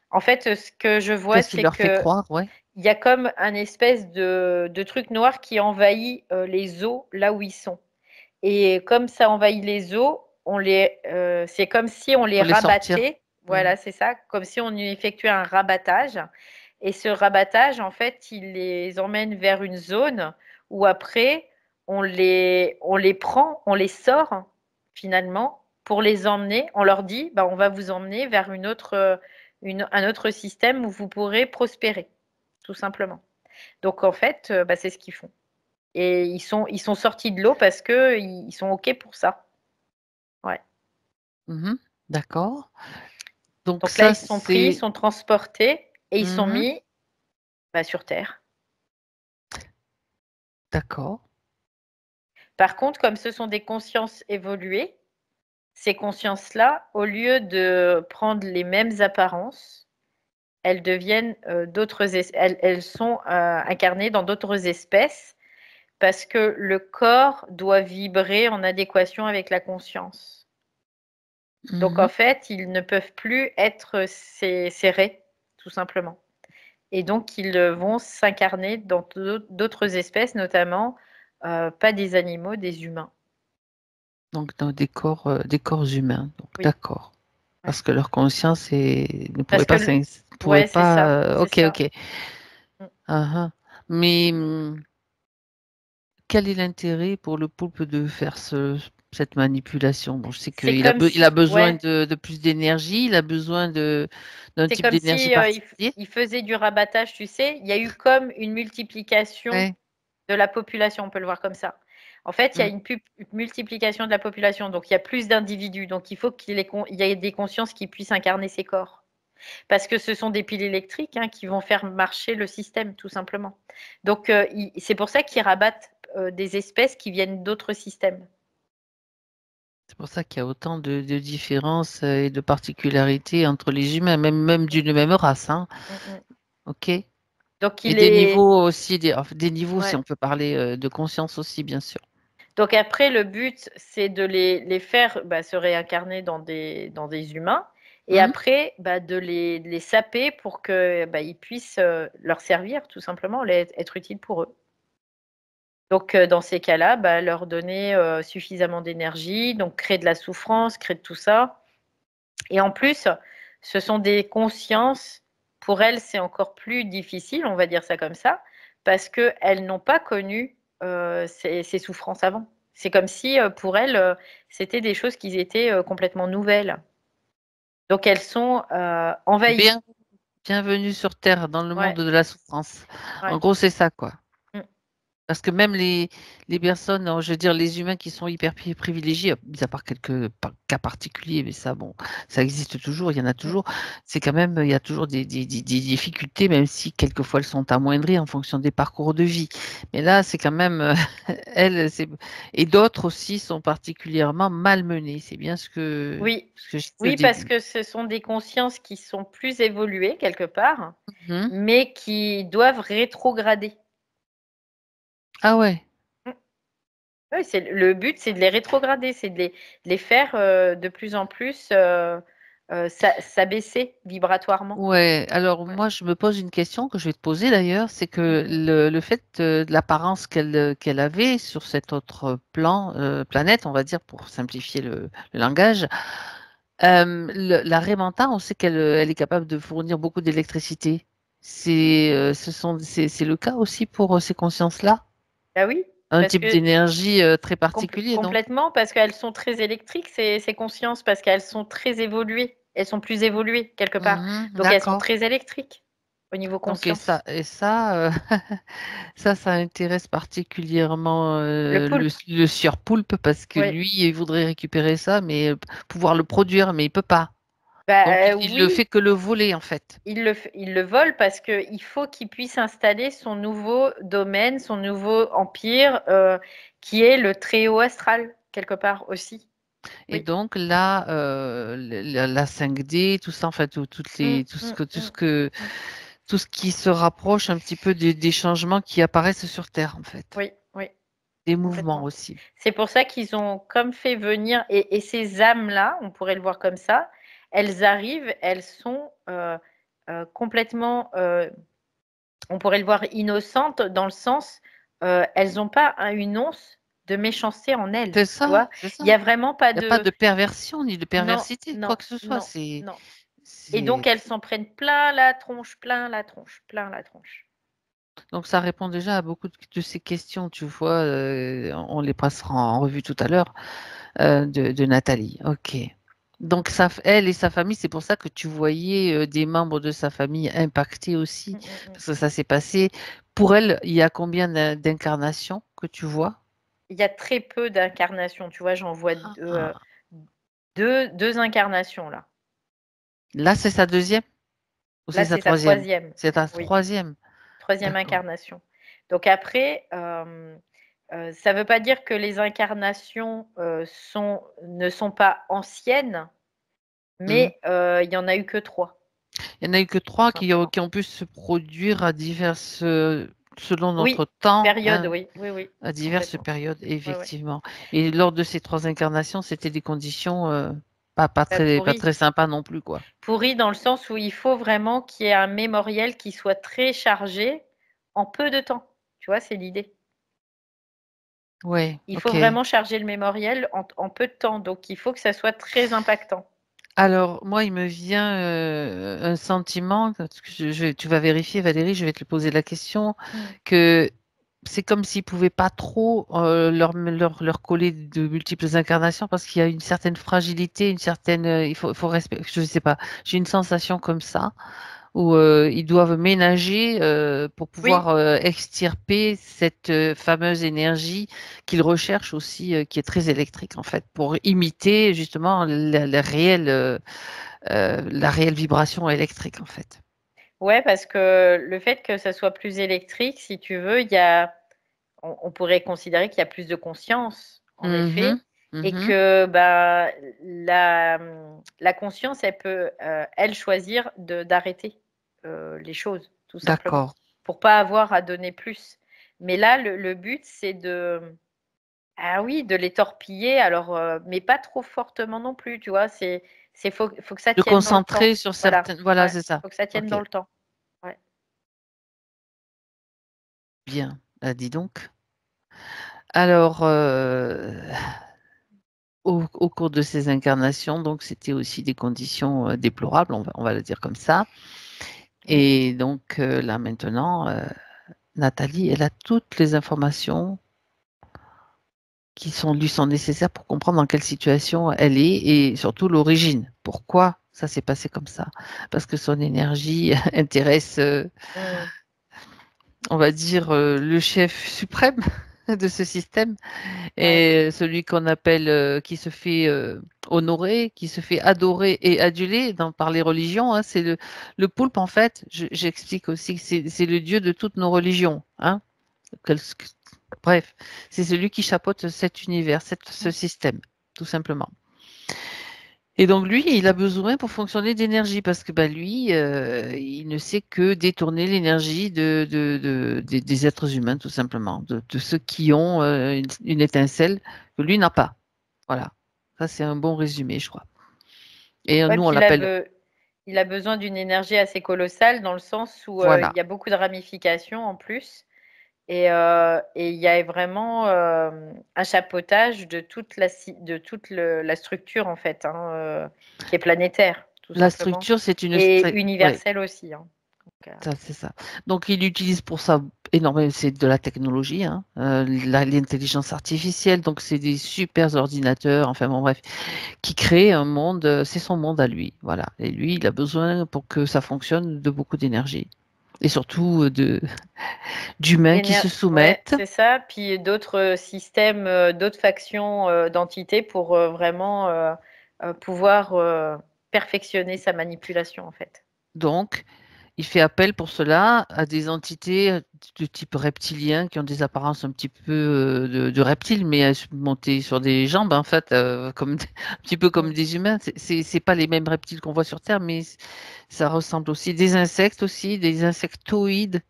En fait, ce que je vois, Qu'est-ce qu'il c'est leur fait que croire? Ouais. il y a comme un espèce de truc noir qui envahit les eaux là où ils sont. Et comme ça envahit les eaux, c'est comme si on les Pour les sortir. rabattait. Mhm. Voilà, c'est ça, comme si on effectuait un rabattage. Et ce rabattage, en fait, il les emmène vers une zone où après, on les prend, on les sort finalement pour les emmener. On leur dit, bah, on va vous emmener vers un autre système où vous pourrez prospérer, tout simplement. Donc en fait, bah, c'est ce qu'ils font. Et ils sont sortis de l'eau parce que ils sont OK pour ça. Ouais. Mhm. D'accord. Donc Donc là, ça, ils sont pris, ils c'est... sont transportés et ils sont Mhm. mis, bah, sur terre. D'accord. Par contre, comme ce sont des consciences évoluées, ces consciences-là, au lieu de prendre les mêmes apparences, elles deviennent, elles sont, incarnées dans d'autres espèces parce que le corps doit vibrer en adéquation avec la conscience. Donc en Mhm. fait, ils ne peuvent plus être serrés, tout simplement. Et donc ils vont s'incarner dans d'autres espèces, notamment pas des animaux, des humains. Donc dans des corps humains. Donc Oui, d'accord. ouais. Parce que leur conscience ne pourrait Parce que pas, pourrait ouais, c'est pas. ça, c'est Ok, ça. ok. Mm. Ah, ah. Mais quel est l'intérêt pour le poulpe de faire cette manipulation? Bon, je sais C'est qu'il a, comme il a si, besoin ouais, de plus d'énergie, il a besoin d'un c'est type comme d'énergie si particulier. il faisait du rabattage, tu sais. Il y a eu comme une multiplication Ouais. de la population, on peut le voir comme ça. En fait, il y a Mm. une multiplication de la population, donc il y a plus d'individus. Donc il faut il y ait des consciences qui puissent incarner ces corps. Parce que ce sont des piles électriques hein, qui vont faire marcher le système, tout simplement. Donc c'est pour ça qu'ils rabattent des espèces qui viennent d'autres systèmes. C'est pour ça qu'il y a autant de différences et de particularités entre les humains, même Mm, d'une même race, hein. mm, mm. Ok. Donc Et il des est. niveaux aussi, enfin, des niveaux, si Ouais. on peut parler de conscience aussi, bien sûr. Donc après, le but, c'est de les faire bah, se réincarner dans des humains. Et Mhm. après, bah, de les saper pour que bah, ils puissent leur servir, tout simplement, être utiles pour eux. Donc, dans ces cas-là, bah, leur donner suffisamment d'énergie, donc créer de la souffrance, créer de tout ça. Et en plus, ce sont des consciences, pour elles, c'est encore plus difficile, on va dire ça comme ça, parce qu'elles n'ont pas connu ces souffrances avant. C'est comme si, pour elles, c'était des choses qui étaient complètement nouvelles. Donc, elles sont envahies. Bien, bienvenue sur Terre, dans le monde Ouais, de la souffrance. ouais. En gros, c'est ça, quoi. Mm. Parce que même les personnes, je veux dire, les humains qui sont hyper privilégiés, mis à part quelques cas particuliers, mais ça, bon, ça existe toujours, il y en a Mm. toujours, c'est quand même, il y a toujours des difficultés, même si quelquefois elles sont amoindries en fonction des parcours de vie. Mais là, c'est quand même, elles, et d'autres aussi sont particulièrement malmenées. C'est bien Oui, ce que je disais au oui, parce début. que ce sont des consciences qui sont plus évoluées quelque part, Mhm. mais qui doivent rétrograder. Ah ouais. Mmh. Oui, le but, c'est de les rétrograder, c'est de les faire de plus en plus s'abaisser vibratoirement. Ouais, alors Ouais. moi je me pose une question que je vais te poser d'ailleurs, c'est que Mmh. le fait de l'apparence qu'elle avait sur cet autre plan, planète, on va dire pour simplifier le langage, la Raymanta, on sait elle est capable de fournir beaucoup d'électricité. C'est le cas aussi pour ces consciences-là? Bah oui, Un parce type que d'énergie très particulier, donc? complètement, parce qu'elles sont très électriques, ces consciences, parce qu'elles sont très évoluées. Elles sont plus évoluées quelque part. Mhm, Donc elles sont d'accord. très électriques au niveau Donc conscience. ça intéresse particulièrement, Le poulpe, le sieur Poulpe parce que oui. lui, il voudrait récupérer ça, mais pouvoir le produire, mais il peut pas. Donc Bah, il le oui, fait que le voler, en fait. il le vole parce qu'il faut qu'il puisse installer son nouveau domaine, son nouveau empire, qui est le très-haut astral, quelque part aussi. Et Oui. donc là, la 5D, tout ça, en fait, Mmh, mmh, mmh, mmh. tout ce qui se rapproche un petit peu des changements qui apparaissent sur Terre, en fait. Oui, oui, Des mouvements complètement. aussi. C'est pour ça qu'ils ont comme fait venir et ces âmes-là, on pourrait le voir comme ça, elles arrivent, elles sont, complètement, on pourrait le voir innocentes dans le sens, elles ont pas une once de méchanceté en elles, C'est tu ça, vois? c'est Il y ça. a vraiment pas Il y a pas de de perversion ni de non, perversité, quoi non, que ce soit. non, non et C'est donc elles s'en prennent plein la tronche, plein la tronche, plein la tronche. Donc ça répond déjà à beaucoup de ces questions, tu vois, on les passera en revue tout à l'heure, de Nathalie. OK. Donc elle et sa famille, c'est pour ça que tu voyais, des membres de sa famille impactés aussi? Mmh, mmh mh. Parce que ça s'est passé pour elle, il y a combien d'incarnations que tu vois? Il y a très peu d'incarnations, tu vois? J'en vois 2, Ah! 2 incarnations là. Là, c'est sa deuxième ou c'est Là, sa c'est sa troisième? troisième. C'est ta Oui, troisième. troisième D'accord. incarnation. Donc après, ça ne veut pas dire que les incarnations, ne sont pas anciennes, Mmh. mais il y en a eu que 3, Il y en a eu que tout 3 simplement. qui ont pu se produire à diverses, selon notre Oui, temps, période, hein. oui, oui, oui, À diverses complètement. périodes, Ouais, ouais. effectivement. Et lors de ces 3 incarnations, c'était des conditions, pas Pourri. très sympas non plus, quoi. Pourri dans le sens où il faut vraiment qu'il y ait un mémoriel qui soit très chargé en peu de temps. Tu vois, c'est l'idée. Ouais, Il faut OK. vraiment charger le mémoriel en peu de temps, donc il faut que ça soit très impactant. Alors moi, il me vient, un sentiment, parce que tu vas vérifier Valérie, je vais te le poser la question, Mmh. que c'est comme s'ils pouvaient pas trop, leur coller de multiples incarnations parce qu'il y a une certaine fragilité, une certaine, il faut respect je sais pas, j'ai une sensation comme ça. Où, ils doivent ménager, pour pouvoir, Oui, extirper cette, fameuse énergie qu'ils recherchent aussi, qui est très électrique en fait, pour imiter justement la réelle vibration électrique en fait. ouais, parce que le fait que ça soit plus électrique, si tu veux, il y a on pourrait considérer qu'il y a plus de conscience, en effet, Mmh mh. et Mmh. que, bah, la conscience, elle peut, elle, choisir d'arrêter, les choses, tout simplement, D'accord. pour pas avoir à donner plus. Mais là, le but, c'est ah oui, de les torpiller alors, mais pas trop fortement non plus, tu vois? Faut que ça De tienne dans le concentrer temps. sur Voilà, certaines voilà, ouais, c'est ça. faut que ça tienne OK, dans le temps. Ouais. bien. Bah, dis donc. Alors, au cours de ces incarnations, donc c'était aussi des conditions, déplorables, on va le dire comme ça. Mmh. Et donc, là maintenant, Nathalie, elle a toutes les informations lui sont nécessaires pour comprendre dans quelle situation elle est et surtout l'origine. Pourquoi ça s'est passé comme ça? Parce que son énergie intéresse, Mmh. on va dire, le chef suprême de ce système Ouais. et celui qu'on appelle, qui se fait, honorer, qui se fait adorer et aduler par les religions, hein. C'est le poulpe en fait, j'explique aussi que c'est le dieu de toutes nos religions, hein. Quel Bref, c'est celui qui chapeaute cet univers, ce Mmh. système, tout simplement. Et donc lui, il a besoin pour fonctionner d'énergie parce que bah, lui, il ne sait que détourner l'énergie des êtres humains, tout simplement, de ceux qui ont une étincelle que lui n'a pas. Voilà. Ça, c'est un bon résumé, je crois. Et Ouais, nous, on puis l'appelle. il a besoin d'une énergie assez colossale dans le sens où il Voilà. y a beaucoup de ramifications en plus. Et il y a vraiment un chapeautage de la structure, en fait, hein, qui est planétaire, tout La simplement. structure, c'est une. Et Ouais, universelle aussi. Hein. Donc, ça, c'est ça. Donc, il utilise pour ça énormément, c'est de la technologie, hein, l'intelligence artificielle. Donc, c'est des super ordinateurs. Enfin, bon, bref, qui crée un monde, c'est son monde à lui. Voilà. Et lui, il a besoin pour que ça fonctionne de beaucoup d'énergie. Et surtout d'humains qui se ouais, soumettent. c'est ça. Puis d'autres systèmes, d'autres factions d'entités pour vraiment pouvoir perfectionner sa manipulation, en fait. Donc, il fait appel pour cela à des entités de type reptilien qui ont des apparences un petit peu de reptiles, mais montées sur des jambes, en fait, comme, un petit peu Mm, comme des humains. C'est pas les mêmes reptiles qu'on voit sur Terre, mais ça ressemble aussi. Des insectes aussi, des insectoïdes mm.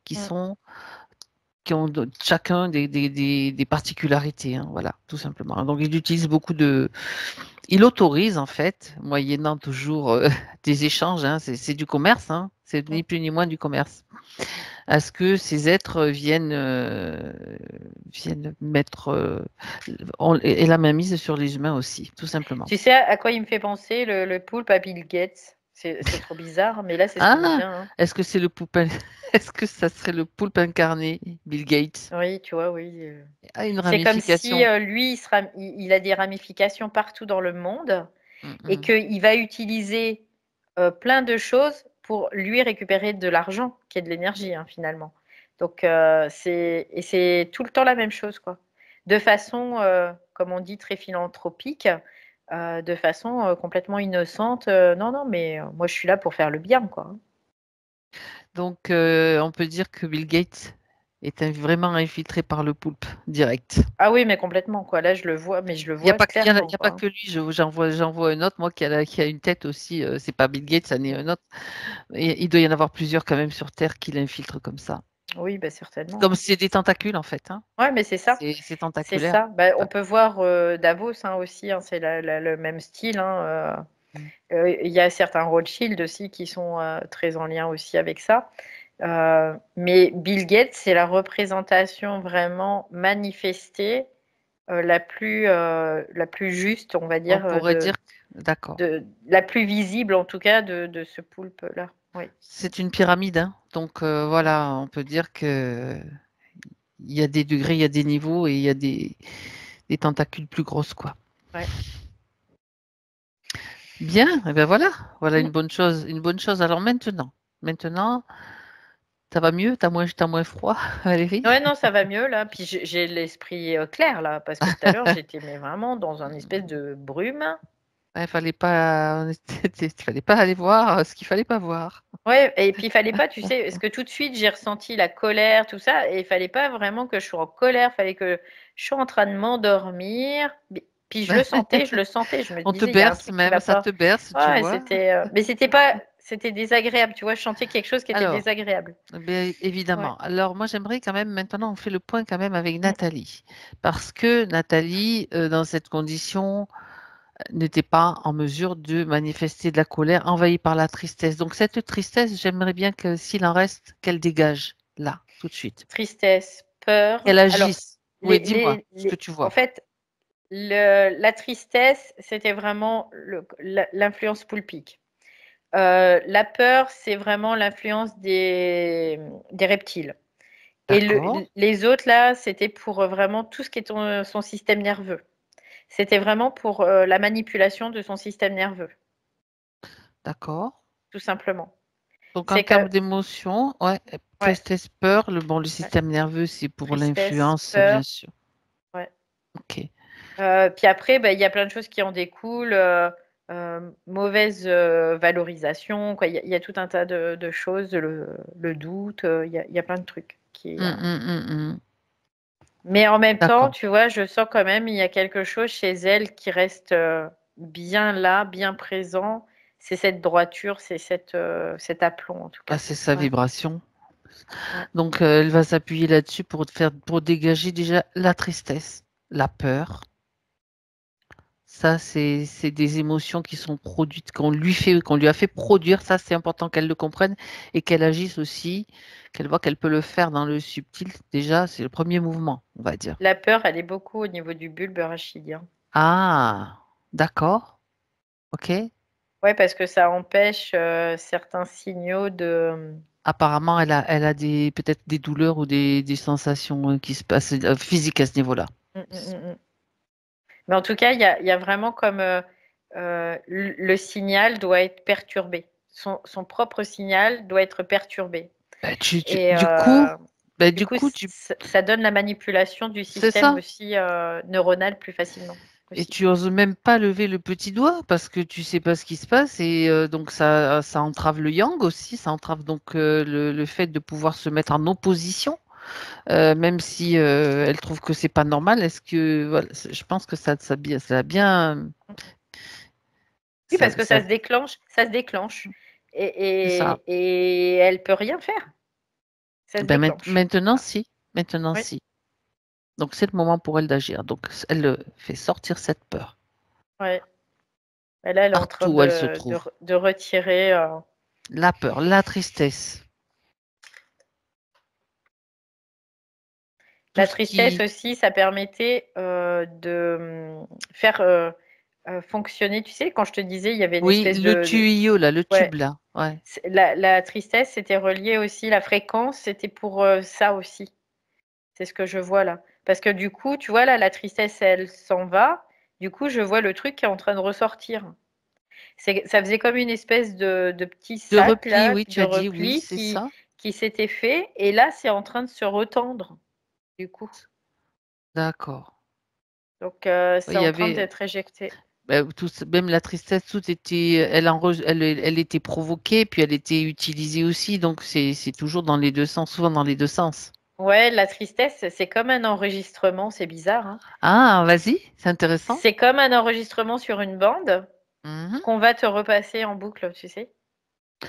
qui ont chacun des particularités, hein, voilà, tout simplement. Donc, il utilise beaucoup de. Il autorise, en fait, moyennant toujours des échanges, hein, c'est du commerce, hein, c'est Mm. ni plus ni moins du commerce, à ce que ces êtres viennent mettre et la mainmise sur les humains aussi, tout simplement. Tu sais à quoi il me fait penser le poulpe à Bill Gates? C'est trop bizarre, mais là, c'est ce qui me Ah, vient. Hein. est-ce que c'est le poulpe, est-ce que ça serait le poulpe incarné, Bill Gates? Oui, tu vois, oui. Ah, une C'est comme si ramification. lui, il a des ramifications partout dans le monde Mm, et mm. qu'il va utiliser plein de choses pour lui récupérer de l'argent, qui est de l'énergie, hein, finalement. Donc, c'est tout le temps la même chose, quoi. De façon, comme on dit, très philanthropique, de façon complètement innocente. Non, non, mais moi, je suis là pour faire le bien, quoi. Hein. Donc, on peut dire que Bill Gates est vraiment infiltré par le poulpe direct. Ah oui, mais complètement, quoi. Là, je le vois, mais je le Il n'y a vois pas, il clairement, y a pas quoi. que lui, j'en vois un autre, moi, qui a une tête aussi, c'est pas Bill Gates, ça n'est un autre. Et il doit y en avoir plusieurs quand même sur Terre qui l'infiltrent comme ça. Oui, bah, C'est certainement. comme Hein. si c'est des tentacules, en fait, hein. Ouais, mais c'est ça. C'est C'est tentaculaire. ça. Bah, on peut voir Davos hein, aussi, hein, c'est le même style. Hein, Mm. il y a certains Rothschild aussi qui sont très en lien aussi avec ça. Mais Bill Gates, c'est la représentation vraiment manifestée la plus juste, on va On dire, pourrait dire, d'accord. la plus visible en tout cas de ce poulpe-là. Oui. C'est une pyramide, hein. Donc, voilà, on peut dire que il y a des degrés, il y a des niveaux et il y a des tentacules plus grosses, quoi. Ouais. Bien, et ben voilà, voilà Mm. une bonne chose. Alors maintenant, ça va mieux, t'as moins froid, Valérie? Ouais, non, ça va mieux là. Puis j'ai l'esprit clair là, parce que tout à l'heure j'étais mais vraiment dans un espèce de brume. Ouais, fallait pas aller voir ce qu'il fallait pas voir. Ouais, et puis il fallait pas, tu sais, parce que tout de suite j'ai ressenti la colère, tout ça, et il fallait pas vraiment que je sois en colère, fallait que je sois en train de m'endormir. Puis je le sentais, je me On te disais, il y a un berce truc qui même, va ça pas. te berce, tu Ouais, vois. mais c'était pas, c'était désagréable, tu vois, je sentais quelque chose qui était Alors, désagréable. bien Ouais. évidemment. Alors, moi, j'aimerais quand même, maintenant, on fait le point quand même avec Mm. Nathalie. Parce que Nathalie, dans cette condition, n'était pas en mesure de manifester de la colère, envahie par la tristesse. Donc, cette tristesse, j'aimerais bien que, s'il en reste, qu'elle dégage là, tout de suite. Tristesse, peur. Qu'elle Alors, agisse. Oui, dis-moi ce que tu en vois. fait, la tristesse, c'était vraiment l'influence poulpique. La peur, c'est vraiment l'influence des reptiles. Et D'accord, les autres, là, c'était pour vraiment tout ce qui est son système nerveux. C'était vraiment pour la manipulation de son système nerveux, d'accord. tout simplement. Donc, en C'est que, termes d'émotion, ouais, ouais, tristesse, peur, le ouais, système nerveux, c'est pour tristesse, l'influence, bien peur, sûr. ouais. Ok. Puis après, bah, il y a plein de choses qui en découlent. Mauvaise valorisation, quoi. Il y a tout un tas de choses, le doute, il y a plein de trucs qui. Hum. Mais en même temps, D'accord. tu vois, je sens quand même il y a quelque chose chez elle qui reste. bien là, bien présent. C'est cette droiture, c'est cet aplomb en tout Ah, cas. c'est sa Ouais, vibration. ouais. Donc, elle va s'appuyer là-dessus pour dégager déjà la tristesse, la peur. Ça, c'est des émotions qui sont produites, qu'on lui a fait produire. Ça, c'est important qu'elle le comprenne et qu'elle agisse aussi, qu'elle voit qu'elle peut le faire dans le subtil. Déjà, c'est le premier mouvement, on va dire. La peur, elle est beaucoup au niveau du bulbe rachidien. Ah, d'accord. Ok. Ouais, parce que ça empêche certains signaux de. Apparemment, elle a peut-être des douleurs ou des sensations qui se passent physiques à ce niveau-là. Mm, mm, mm, mm. Mais en tout cas, il y a vraiment comme le signal doit être perturbé. Son propre signal doit être perturbé. Bah, Et du coup, ça donne la manipulation du c'est système ça. aussi neuronal plus facilement Et aussi. tu oses même pas lever le petit doigt parce que tu sais pas ce qui se passe et donc ça entrave le yang aussi, ça entrave donc le fait de pouvoir se mettre en opposition, même si elle trouve que c'est pas normal. Est-ce que voilà, je pense que ça a bien, Oui, ça, parce que ça- ça se déclenche. Et, c'est ça. et elle peut rien faire. Ça se Ben, déclenche. maintenant si, maintenant Oui, si. Donc c'est le moment pour elle d'agir. Donc elle fait sortir cette peur ouais. Et là, elle est en train partout où elle se trouve. de retirer. La peur, la tristesse, tout La ce tristesse qui aussi, ça permettait de faire fonctionner. Tu sais, quand je te disais, il y avait une Oui, espèce le tuyau là, le ouais, tube là, ouais. la tristesse, c'était relié aussi, la fréquence, c'était pour ça aussi. C'est ce que je vois là. Parce que du coup, tu vois là, la tristesse, elle s'en va. Du coup, je vois le truc qui est en train de ressortir. Ça faisait comme une espèce de petit De sac repli, là, oui, tu de as dit, oui, repli c'est ça. qui s'était fait. Et là, c'est en train de se retendre, du coup. D'accord. Donc, Oui, c'est il y en train avait d'être éjecté. même la tristesse, tout était, elle était provoquée, puis elle était utilisée aussi, donc c'est toujours dans les deux sens, souvent dans les deux sens. Ouais, la tristesse, c'est comme un enregistrement, c'est bizarre, hein. Ah, vas-y, c'est intéressant. C'est comme un enregistrement sur une bande Mhm. qu'on va te repasser en boucle, tu sais.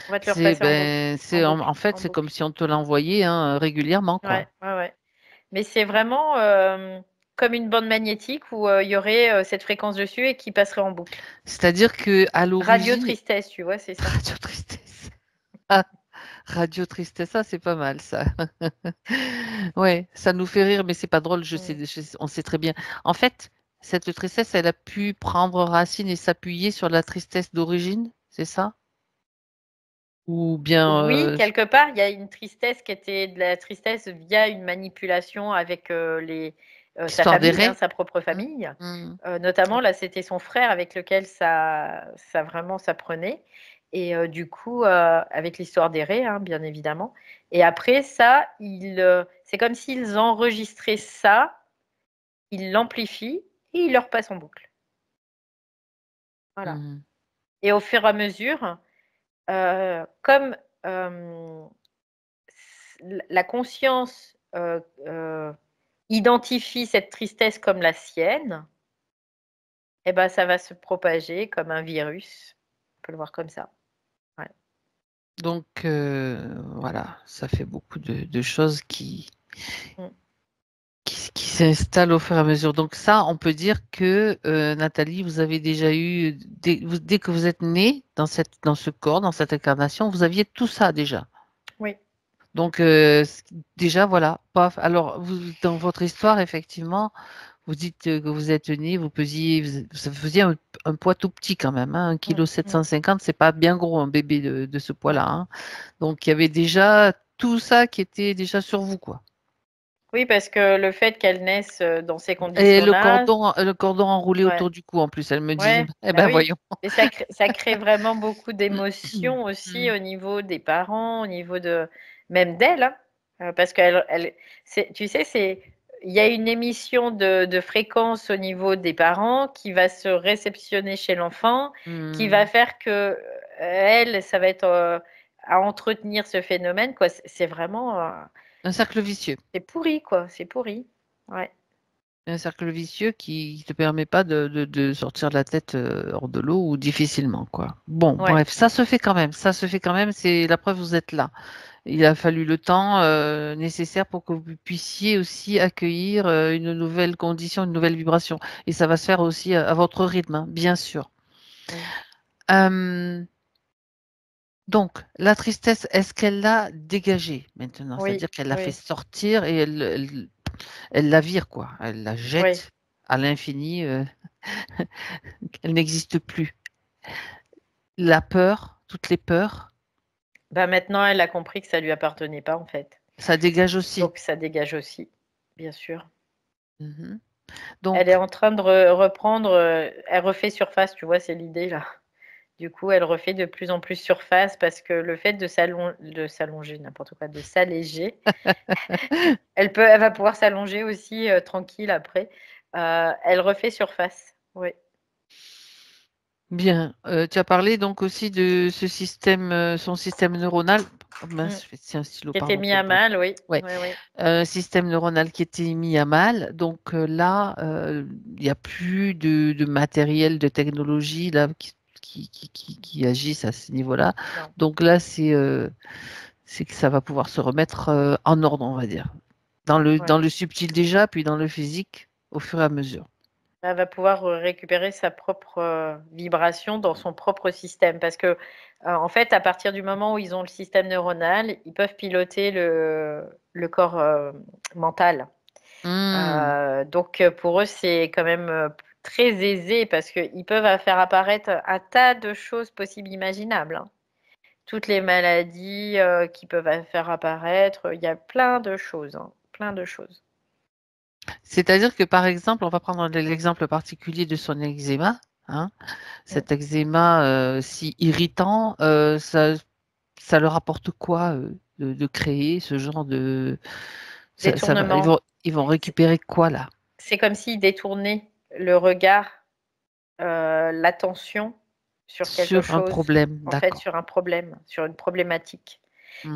On va te le repasser en boucle, en En boucle, fait, en c'est comme boucle. si on te l'envoyait hein, régulièrement, Ouais, quoi. ouais, ouais. Mais c'est vraiment comme une bande magnétique où il y aurait cette fréquence dessus et qui passerait en boucle. C'est-à-dire que à Radio l'origine, tristesse, tu vois, c'est ça. radio tristesse. Ah, radio tristesse, ça c'est pas mal ça. Ouais, ça nous fait rire, mais c'est pas drôle, Mm. on sait très bien. En fait, cette tristesse, elle a pu prendre racine et s'appuyer sur la tristesse d'origine, c'est ça? Ou bien Oui, quelque part, il y a une tristesse qui était de la tristesse via une manipulation avec sa histoire des famille, hein, raies? sa propre Hmm, famille. hmm. Notamment, là, c'était son frère avec lequel ça vraiment ça prenait. Et du coup, avec l'histoire des raies, hein, bien évidemment. Et après ça, c'est comme s'ils enregistraient ça, ils l'amplifient et ils le repassent en boucle. Voilà. Hmm. Et au fur et à mesure, comme euh, la conscience identifie cette tristesse comme la sienne, eh ben, ça va se propager comme un virus. On peut le voir comme ça. Ouais. Donc voilà, ça fait beaucoup de choses Mm. qui s'installent au fur et à mesure. Donc ça, on peut dire que Nathalie, vous avez déjà eu, dès que vous êtes née dans ce corps, dans cette incarnation, vous aviez tout ça déjà. Oui, Donc déjà, voilà, paf. Alors, dans votre histoire, effectivement, vous dites que vous êtes né, vous faisiez un poids tout petit quand même, hein, 1,750 kg, c'est pas bien gros un bébé de ce non. poids-là, hein. Donc il y avait déjà tout ça qui était déjà sur vous, quoi. Oui, parce que le fait qu'elle naisse dans ces Et conditions-là, le cordon enroulé ouais, autour du cou en plus, elle me disait. ouais, Eh bah ben oui. voyons. Et ça crée vraiment beaucoup d'émotions aussi au niveau des parents, au niveau de même d'elle, hein. Parce tu sais, il y a une émission de fréquence au niveau des parents qui va se réceptionner chez l'enfant, qui va Hmm. faire que elle, ça va être à entretenir ce phénomène, quoi. C'est vraiment, Un cercle vicieux. c'est pourri, quoi. C'est pourri. Ouais. Un cercle vicieux qui ne te permet pas de sortir la tête hors de l'eau ou difficilement, quoi. Bon, Ouais, bref, ça se fait quand même. Ça se fait quand même. C'est la preuve, vous êtes là. Il a fallu le temps nécessaire pour que vous puissiez aussi accueillir une nouvelle condition, une nouvelle vibration. Et ça va se faire aussi à votre rythme, hein, bien sûr. ouais, Euh, donc, la tristesse, est-ce qu'elle l'a dégagée maintenant? oui, C'est-à-dire qu'elle l'a fait oui, sortir et elle la vire, quoi. Elle la oui. jette à l'infini. Elle n'existe plus. La peur, toutes les peurs, Bah, maintenant, elle a compris que ça lui appartenait pas, en fait. ça dégage aussi. Donc ça dégage aussi, bien sûr. Mhm. Elle est Donc, en train de reprendre, elle refait surface, tu vois? C'est l'idée là. Du coup, elle refait de plus en plus surface parce que le fait de s'allonger, n'importe quoi, de s'alléger, elle va pouvoir s'allonger aussi, tranquille après. Elle refait surface, oui. bien. Tu as parlé donc aussi de ce système, son système neuronal. Oh Mmh. mince, c'est un stylo, Qui était pardon, mis à tombe. mal, oui. Ouais, Oui, oui. système neuronal qui était mis à mal. Donc là, il n'y a plus de matériel, de technologie là qui agissent à ce niveau-là. Non, Donc là, c'est que ça va pouvoir se remettre en ordre, on va dire. ouais. Dans le subtil déjà, puis dans le physique au fur et à mesure. Elle va pouvoir, récupérer sa propre, vibration dans son propre système parce que, en fait, à partir du moment où ils ont le système neuronal, ils peuvent piloter le corps, mental. Hmm. Donc, pour eux, c'est quand même, très aisé parce qu'ils peuvent faire apparaître un tas de choses possibles imaginables, hein. Toutes les maladies, qu'ils peuvent faire apparaître, il y a plein de choses, hein, plein de choses. C'est-à-dire que par exemple, on va prendre l'exemple particulier de son eczéma, hein. Mmh. Cet eczéma si irritant, ça leur apporte quoi de créer ce genre de... Détournement. Ils vont C'est récupérer quoi là? c'est comme s'ils détournaient le regard, l'attention sur quelque Sur un chose, problème, en fait, d'accord. sur un problème, sur une problématique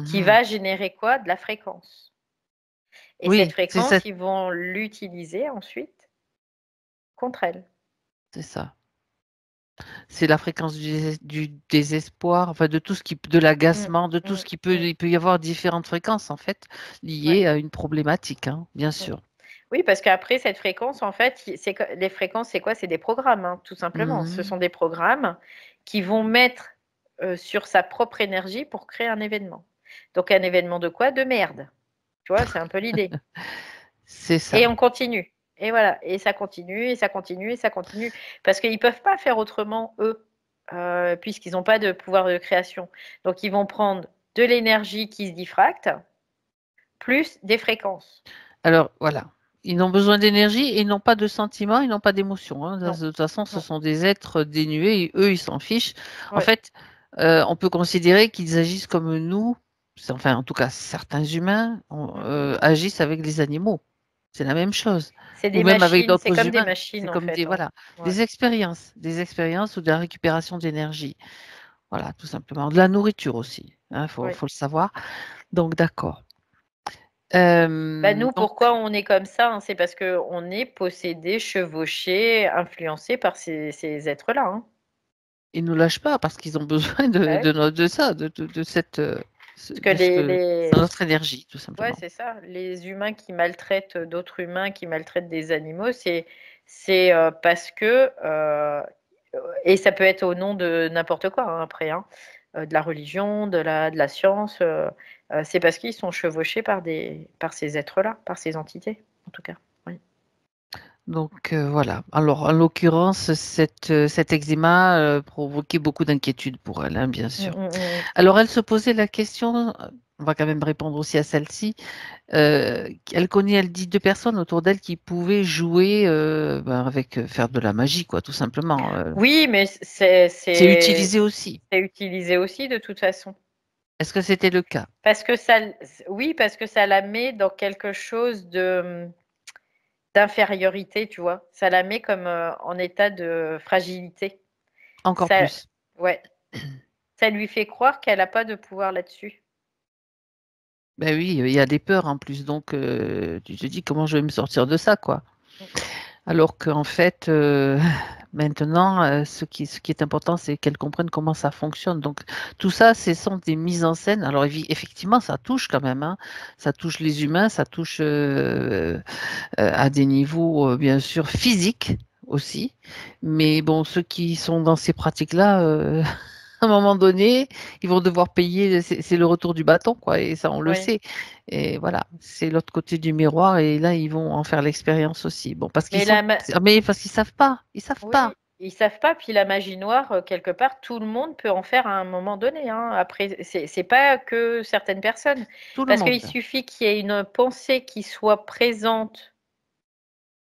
qui Mhm. va générer quoi? De la fréquence et cette Oui, fréquence, ils vont l'utiliser ensuite contre elle. c'est ça. C'est la fréquence du désespoir, enfin de tout ce qui, de Mmh, l'agacement, de tout mmh, ce qui peut, mmh, il peut y avoir différentes fréquences en fait ouais, liées à une problématique, hein, bien mmh. sûr. Oui, parce qu'après cette fréquence, en fait, i c'est que les fréquences, c'est quoi? C'est des programmes, hein, tout simplement. Ce Mhm. sont des programmes qui vont mettre, sur sa propre énergie pour créer un événement. Donc un événement de quoi? De merde. Tu vois? C'est un peu l'idée. C'est Et ça. on continue et voilà et ça continue et ça continue et ça continue parce qu'ils peuvent pas faire autrement eux, puisqu'ils n'ont pas de pouvoir de création. Donc ils vont prendre de l'énergie qui se diffracte, plus des fréquences. Alors voilà, ils n'ont besoin d'énergie et ils n'ont pas de sentiments, ils n'ont pas d'émotions, hein. Non, De toute façon, ce non, sont des êtres dénués et eux, ils s'en fichent. En ouais, fait, on peut considérer qu'ils agissent comme nous, enfin en tout cas certains humains mmh mh. agissent avec les animaux. C'est la même chose. C'est Ou des même avec machines, c'est d'autres comme des humains. C'est machines en comme fait, hein. voilà, Ouais, des expériences ou de la récupération d'énergie. Voilà, tout simplement. De la nourriture aussi, hein, ouais. faut le savoir. Donc d'accord. Bah, nous, Donc pourquoi on est comme ça, hein? C'est parce qu'on est possédé, chevauché, influencé par ces êtres-là, hein. ils ne nous lâchent pas parce qu'ils ont besoin Bah, oui, de ça, de cette, parce que de ce que, de notre énergie, tout ouais, simplement. c'est ça. Les humains qui maltraitent d'autres humains, qui maltraitent des animaux, c'est parce que, et ça peut être au nom de n'importe quoi, hein, après, hein, de la religion, de la science, c'est parce qu'ils sont chevauchés par ces êtres-là, par ces entités, en tout cas. Oui. Donc voilà. Alors en l'occurrence, cet eczéma provoquait beaucoup d'inquiétude pour elle, hein, bien Mmh, sûr. mmh, mmh, mmh. Alors elle se posait la question, on va quand même répondre aussi à celle-ci. Elle connaît, elle dit deux personnes autour d'elle qui pouvaient jouer ben, avec faire de la magie, quoi, tout simplement. Oui, mais c'est C'est c'est utilisé aussi. c'est utilisé aussi de toute façon. Est-ce que c'était le cas? Parce que ça l oui, parce que ça la met dans quelque chose d'infériorité, tu vois? Ça la met comme, en état de fragilité. Encore Ça plus. ouais, ça lui fait croire qu'elle a pas de pouvoir là-dessus. Ben oui, il y a des peurs en plus, donc tu te dis comment je vais me sortir de ça, quoi. Mmh. Alors qu'en fait, maintenant, ce qui est important, c'est qu'elles comprennent comment ça fonctionne. Donc, tout ça, ce sont des mises en scène. Alors, effectivement, ça touche quand même, hein. Ça touche les humains, ça touche à des niveaux, bien sûr, physiques aussi. Mais bon, ceux qui sont dans ces pratiques-là, à un moment donné, ils vont devoir payer, c'est le retour du bâton, quoi, et ça, on le Oui. sait. Et voilà, c'est l'autre côté du miroir, et là, ils vont en faire l'expérience aussi. Bon, parce qu'ils Mais sont, mais parce qu'ils savent pas, ils savent pas. oui, ils savent pas, puis la magie noire, quelque part, tout le monde peut en faire à un moment donné, hein. Après, c'est pas que certaines personnes. Tout le Parce qu'il monde. suffit qu'il y ait une pensée qui soit présente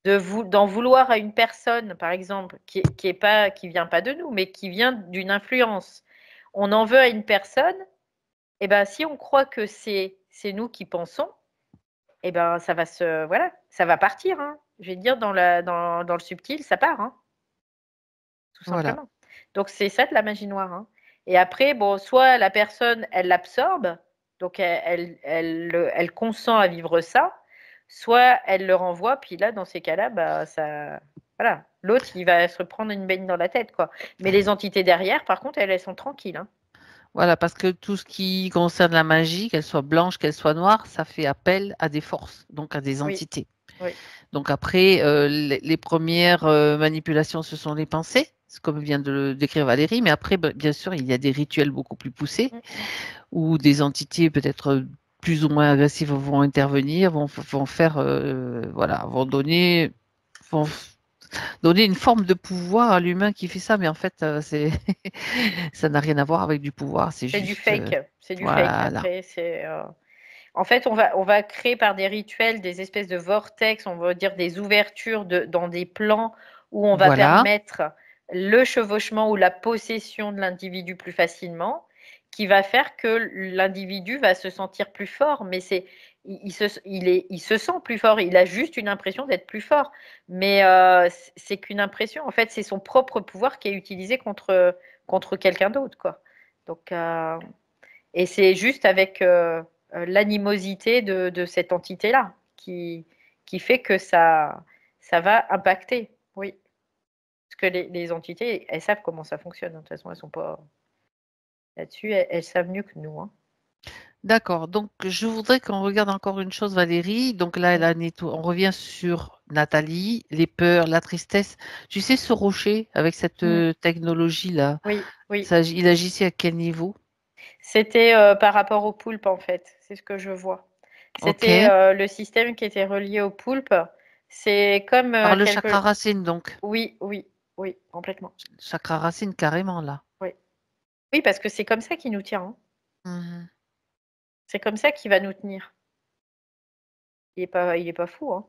d'en vouloir à une personne, par exemple, qui vient pas de nous, mais qui vient d'une influence. On en veut à une personne, et ben, si on croit que c'est nous qui pensons, et ben, ça va voilà, ça va partir, hein. Je vais te dire dans le subtil, ça part, hein, tout Voilà, simplement. Donc c'est ça de la magie noire, hein. Et après, bon, soit la personne, elle l'absorbe, donc elle consent à vivre ça, soit elle le renvoie, puis là, dans ces cas-là, bah, ça voilà, l'autre, il va se prendre une baigne dans la tête, quoi. Mais les entités derrière, par contre, elles sont tranquilles, hein. voilà, parce que tout ce qui concerne la magie, qu'elle soit blanche, qu'elle soit noire, ça fait appel à des forces, donc à des Oui, entités. oui. Donc après, les premières manipulations, ce sont les pensées, comme vient de le décrire Valérie, mais après, bien sûr, il y a des rituels beaucoup plus poussés, Mmh mh. où des entités peut-être plus ou moins agressives vont intervenir, vont faire, voilà, vont donner une forme de pouvoir à l'humain qui fait ça, mais en fait, ça n'a rien à voir avec du pouvoir, c'est C'est du juste, fake, c'est du fake. voilà, Après, en fait, on va créer par des rituels des espèces de vortex, on va dire des ouvertures dans des plans où on va voilà, permettre le chevauchement ou la possession de l'individu plus facilement, qui va faire que l'individu va se sentir plus fort. Mais il se sent plus fort, il a juste une impression d'être plus fort. Mais c'est qu'une impression. En fait, c'est son propre pouvoir qui est utilisé contre quelqu'un d'autre, quoi. Donc, et c'est juste avec l'animosité de cette entité-là qui fait que ça va impacter. Oui. Parce que les entités, elles savent comment ça fonctionne, hein. De toute façon, elles sont pas là-dessus, elles savent mieux que nous, hein. d'accord. Donc, je voudrais qu'on regarde encore une chose, Valérie. Donc là, Mmh. on revient sur Nathalie, les peurs, la tristesse. Tu sais, ce rocher avec cette Mmh. technologie-là, Oui, oui. il agissait à quel niveau? C'était, par rapport au poulpe, en fait, c'est ce que je vois. Ok. C'était, le système qui était relié au poulpe. C'est comme, Par le chakra quelque racine, donc. oui, oui, oui, complètement. Chakra racine, carrément, là. Oui. Oui, parce que c'est comme ça qu'il nous tient, hein. Mhm. C'est comme ça qu'il va nous tenir. Il est pas fou, hein.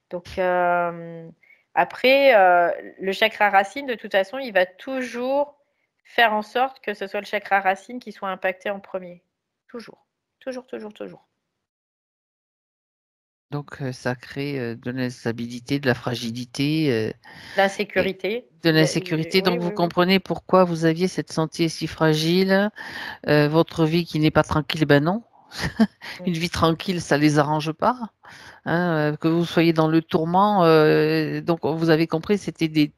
Donc, après, le chakra racine, de toute façon, il va toujours faire en sorte que ce soit le chakra racine qui soit impacté en premier. Toujours. Toujours, toujours, toujours. Donc, ça crée de l'instabilité, de la fragilité et L'insécurité, de l'insécurité. oui, Donc, vous oui, oui. comprenez pourquoi vous aviez cette santé si fragile, votre vie qui n'est pas tranquille. Ben non, Mmh. une vie tranquille, ça les arrange pas. Hein, que vous soyez dans le tourment. Donc, vous avez compris, c'était il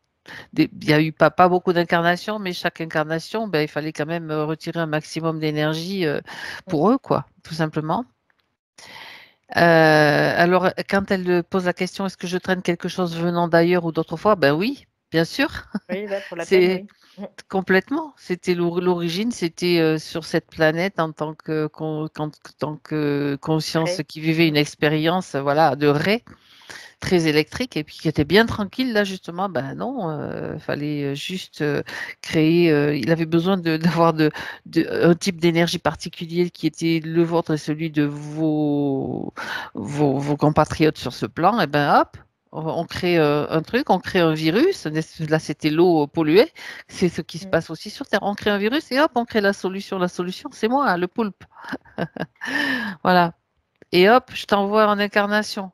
y a eu pas beaucoup d'incarnations, mais chaque incarnation, ben, il fallait quand même retirer un maximum d'énergie Mmh. pour eux, quoi, tout simplement. Alors, quand elle pose la question, est-ce que je traîne quelque chose venant d'ailleurs ou d'autres fois? Ben oui, bien sûr. Oui, là, pour la peine, C'est oui. Mmh. complètement. C'était l'origine, c'était sur cette planète en tant que conscience Ré. qui vivait Mmh. une expérience, voilà, de ré très électrique et puis qui était bien tranquille. Là, justement, ben non, fallait juste créer. Il avait besoin d'avoir un type d'énergie particulier qui était le vôtre et celui de vos compatriotes sur ce plan. Et ben hop. On crée un truc, on crée un virus. Là, c'était l'eau polluée. C'est ce qui se Mmh. passe aussi sur Terre. On crée un virus et hop, on crée la solution. La solution, c'est moi, le poulpe. Voilà. Et hop, je t'envoie en incarnation.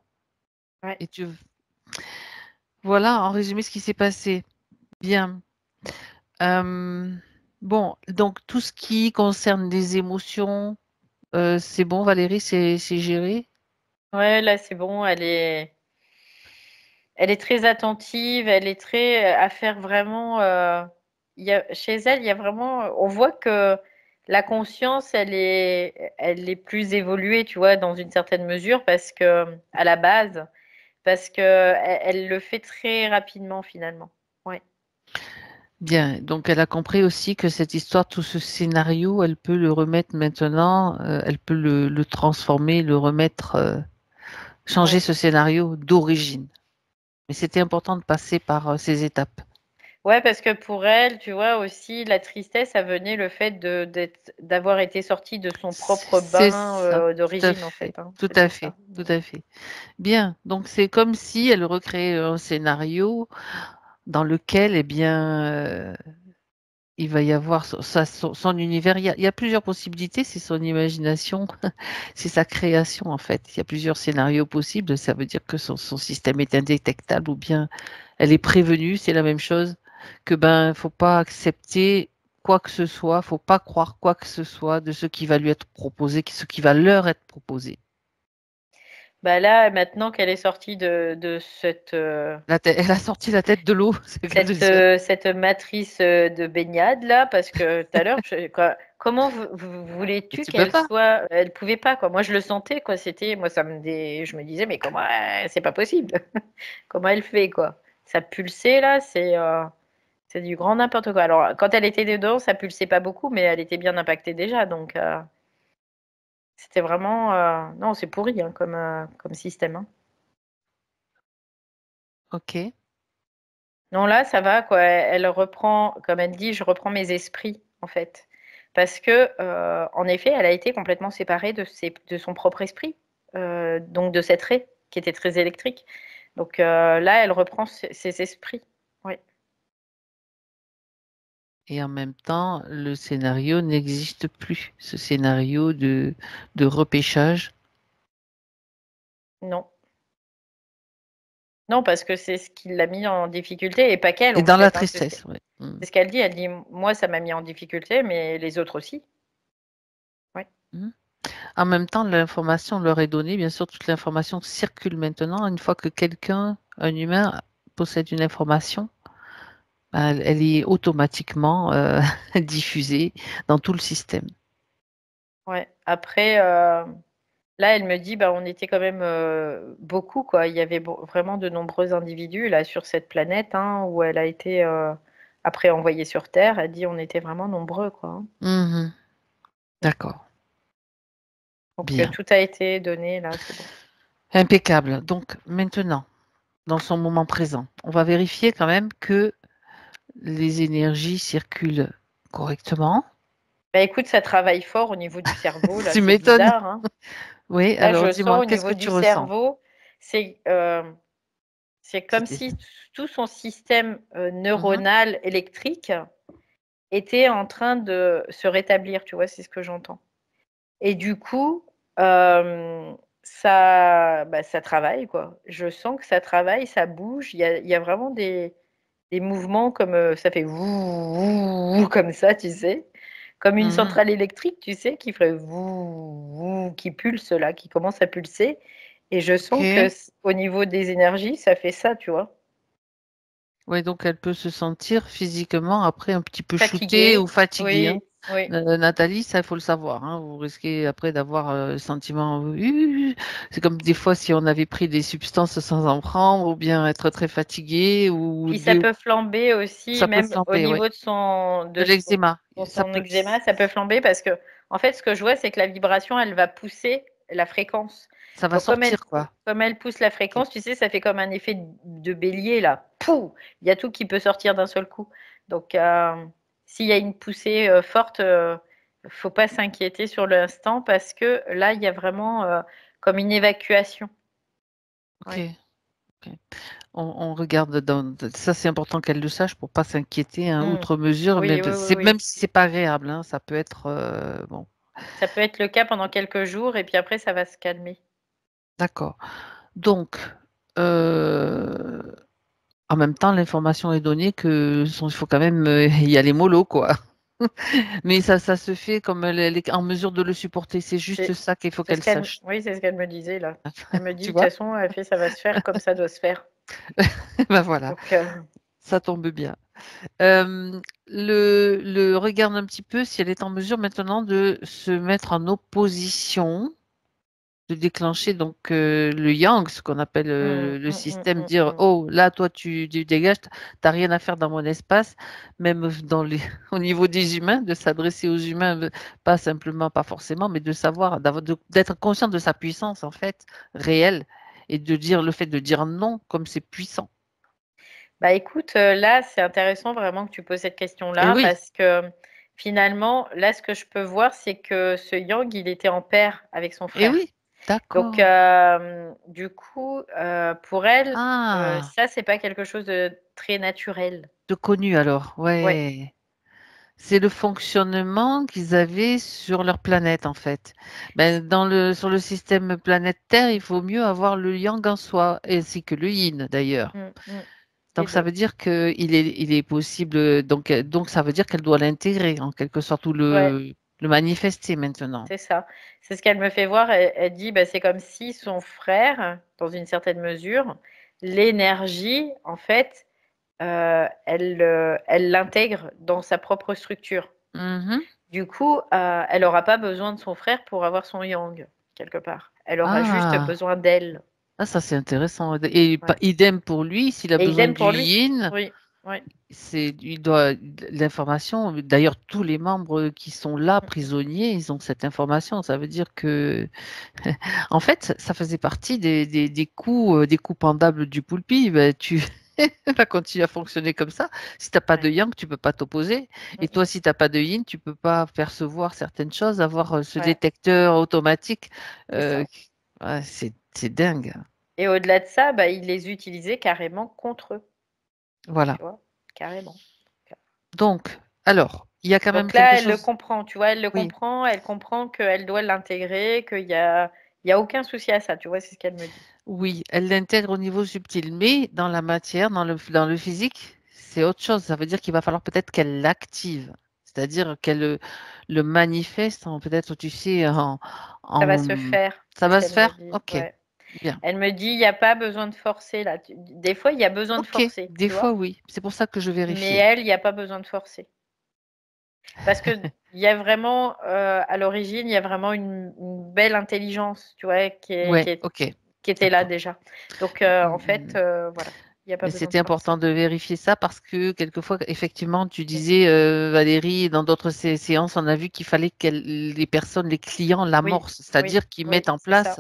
Ouais. Et voilà, en résumé, ce qui s'est passé. Bien. Euh, bon, donc tout ce qui concerne les émotions, c'est bon, Valérie, c'est géré? Ouais, là, c'est bon, elle est elle est très attentive, elle est très à faire vraiment. Chez elle, il y a vraiment. On voit que la conscience, elle est plus évoluée, tu vois, dans une certaine mesure, parce que à la base, parce que elle le fait très rapidement finalement. Ouais. Bien, donc elle a compris aussi que cette histoire, tout ce scénario, elle peut le remettre maintenant, elle peut le transformer, le remettre, changer Ouais. ce scénario d'origine. Mais c'était important de passer par ces étapes. Ouais, parce que pour elle, tu vois aussi, la tristesse, ça venait le fait d'avoir été sortie de son propre C'est bain ça, tout à d'origine, en fait, fait, hein. tout à C'était fait, ça. tout à fait. Bien, donc c'est comme si elle recréait un scénario dans lequel, eh bien, il va y avoir son univers. Il y a plusieurs possibilités, c'est son imagination, c'est sa création en fait. Il y a plusieurs scénarios possibles, ça veut dire que son système est indétectable ou bien elle est prévenue, c'est la même chose que ben, faut pas accepter quoi que ce soit, faut pas croire quoi que ce soit de ce qui va lui être proposé, ce qui va leur être proposé. Bah là, maintenant qu'elle est sortie de cette, Elle a sorti la tête de l'eau, c'est le cas de dire. cette matrice de baignade là, parce que tout à l'heure, comment Mais voulais-tu tu peux qu'elle pas. soit, elle pouvait pas quoi. Moi, je le sentais quoi. Moi, je me disais, mais comment, c'est pas possible. Comment elle fait quoi. Ça pulsait là, c'est du grand n'importe quoi. Alors, quand elle était dedans, ça pulsait pas beaucoup, mais elle était bien impactée déjà, donc c'était vraiment, non, c'est pourri hein, comme système, hein. Ok. Non, là, ça va, quoi. Elle reprend, comme elle dit, je reprends mes esprits, en fait. Parce que, en effet, elle a été complètement séparée de son propre esprit, donc de cette raie qui était très électrique. Donc là, elle reprend ses esprits. Oui. Et en même temps, le scénario n'existe plus. Ce scénario de repêchage. Non. Non, parce que c'est ce qui l'a mis en difficulté, et pas qu'elle, Et en dans la fait, hein. tristesse, oui. Mm. C'est ce qu'elle dit. Elle dit, moi, ça m'a mis en difficulté, mais les autres aussi. Oui. Mm. En même temps, l'information leur est donnée. Bien sûr, toute l'information circule maintenant. Une fois que quelqu'un, un humain, possède une information, ben, elle est automatiquement diffusée dans tout le système. Ouais. Après, là, elle me dit, bah, on était quand même beaucoup, quoi. Il y avait vraiment de nombreux individus là sur cette planète, hein, où elle a été après envoyée sur Terre. Elle dit, on était vraiment nombreux, quoi, hein. Mhm. D'accord. Donc Bien. tout a été donné là, c'est bon. Impeccable. Donc maintenant, dans son moment présent, on va vérifier quand même que les énergies circulent correctement. Bah écoute, ça travaille fort au niveau du cerveau, là, Tu c'est m'étonnes. bizarre, hein. Oui, Là, alors je dis-moi, sens au qu'est-ce que niveau tu du ressens? cerveau, c'est c'est comme C'était. si tout son système Mhm. neuronal électrique était en train de se rétablir, tu vois, c'est ce que j'entends. Et du coup, ça travaille, quoi. Je sens que ça travaille, ça bouge. Il y a vraiment des mouvements comme, ça fait «vou, vou» comme ça, tu sais? Comme une Mhm. centrale électrique, tu sais, qui ferait «vou, vou», qui pulse là, qui commence à pulser, et je sens que Ok. au niveau des énergies, ça fait ça, tu vois? Oui, donc elle peut se sentir physiquement après un petit peu shootée ou Fatiguée, fatiguée, hein. oui, oui. Nathalie, ça il faut le savoir, hein. Vous risquez après d'avoir le sentiment. C'est comme des fois si on avait pris des substances sans en prendre, ou bien être très fatigué, ou Puis ça deux. peut flamber aussi, Ça peut même au flamber, oui. niveau de son De l'eczéma, son eczéma, ça peut flamber parce que, en fait, ce que je vois, c'est que la vibration, elle va pousser la fréquence. ça va Donc sortir quoi. comme elle pousse la Ok. fréquence, tu sais, ça fait comme un effet de bélier là. Pouh! Il y a tout qui peut sortir d'un seul coup. Donc s'il y a une poussée, forte, faut pas s'inquiéter sur l'instant parce que là, il y a vraiment, comme une évacuation. Ok. Ouais. Ok. On regarde ça, c'est important qu'elle le sache pour pas s'inquiéter, hein, Mmh. outre mesure, mais Oui, oui, oui, même oui. si c'est pas agréable, hein, ça peut être bon. Ça peut être le cas pendant quelques jours et puis après ça va se calmer. D'accord. Donc, euh, en même temps, l'information est donnée que il faut quand même y aller mollo, quoi. Mais ça se fait comme elle est en mesure de le supporter. C'est juste C'est ça qu'il faut c'est qu'elle ce qu'elle sache. oui, c'est ce qu'elle me disait là. Elle me dit: Tu «De toute vois? façon», elle fait: «Ça va se faire comme ça doit se faire». Ben voilà, Donc, ça tombe bien. Regarde un petit peu si elle est en mesure maintenant de se mettre en opposition, de déclencher donc le yang, ce qu'on appelle le système, dire oh là toi tu dégages, t'as rien à faire dans mon espace, même dans les au niveau des humains, de s'adresser aux humains, pas simplement, pas forcément, mais de savoir, d'être conscient de sa puissance en fait réelle et de dire le fait de dire non comme c'est puissant. Bah, écoute, là, c'est intéressant vraiment que tu poses cette Et question-là oui, parce que finalement, là, ce que je peux voir, c'est que ce yang, il était en pair avec son et frère. oui, Donc, d'accord. du coup, pour elle, Ah. ça, c'est pas quelque chose de très naturel. De connu alors, Ouais. ouais. C'est le fonctionnement qu'ils avaient sur leur planète en fait. Ben, sur le système planète Terre, il faut mieux avoir le yang en soi, ainsi que le yin d'ailleurs. Les Donc ça 2. veut dire il est possible, donc ça veut dire qu'elle doit l'intégrer en quelque sorte ou Ouais, le manifester maintenant. c'est ça. C'est ce qu'elle me fait voir. Elle dit, bah, c'est comme si son frère, dans une certaine mesure, l'énergie, en fait, elle l'intègre dans sa propre structure. Mhm. Du coup, elle aura pas besoin de son frère pour avoir son yang, quelque part. Elle aura juste Ah, besoin d'elle. ah, ça c'est intéressant. Et Ouais. idem pour lui, s'il a Et besoin idem du pour lui. yin. Oui, oui. Il doit l'information. D'ailleurs, tous les membres qui sont là, Mmh mh. prisonniers, ils ont cette information. Ça veut dire que, en fait, ça faisait partie des coups pendables du poulpi. Ben, tu vas continuer à fonctionner comme ça. Si t'as pas de Ouais. yang, tu peux pas t'opposer. Et Mmh. toi, si t'as pas de yin, tu peux pas percevoir certaines choses, avoir ce Ouais, détecteur automatique. c'est Euh, ça. ouais, c'est dingue. Et au-delà de ça, bah, il les utilisait carrément contre eux, Voilà. tu vois? Carrément. Donc, alors, il y a quand même Donc quelque là, elle le chose. comprend, tu vois? Oui. Elle comprend qu'elle doit l'intégrer, qu'il y a aucun souci à ça, tu vois? C'est ce qu'elle me dit. Oui, elle l'intègre au niveau subtil, mais dans la matière, dans le physique, c'est autre chose. Ça veut dire qu'il va falloir peut-être qu'elle l'active, c'est-à-dire qu'elle le manifeste en peut-être, tu sais, Ça va se en... faire, Ça c'est ce va se qu'elle me faire? dit, Ok, ouais. bien. Elle me dit: «Il y a pas besoin de forcer là». Des fois, il y a besoin de Ok, forcer, des tu fois vois? oui. C'est pour ça que je Mais vérifiais. elle, il y a pas besoin de forcer. Parce qu'il y a vraiment, à l'origine, il y a vraiment une belle intelligence, tu vois? Ouais, ok, Qui était là d'accord. déjà. Donc, en fait, Mm, voilà, il y a pas mais besoin c'était de forcer. important de vérifier ça parce que quelquefois, effectivement, tu disais, Valérie, dans d'autres séances, on a vu qu'il fallait que les personnes, les clients Oui, l'amorcent, oui, c'est-à-dire qu'ils oui, mettent en c'est place ça.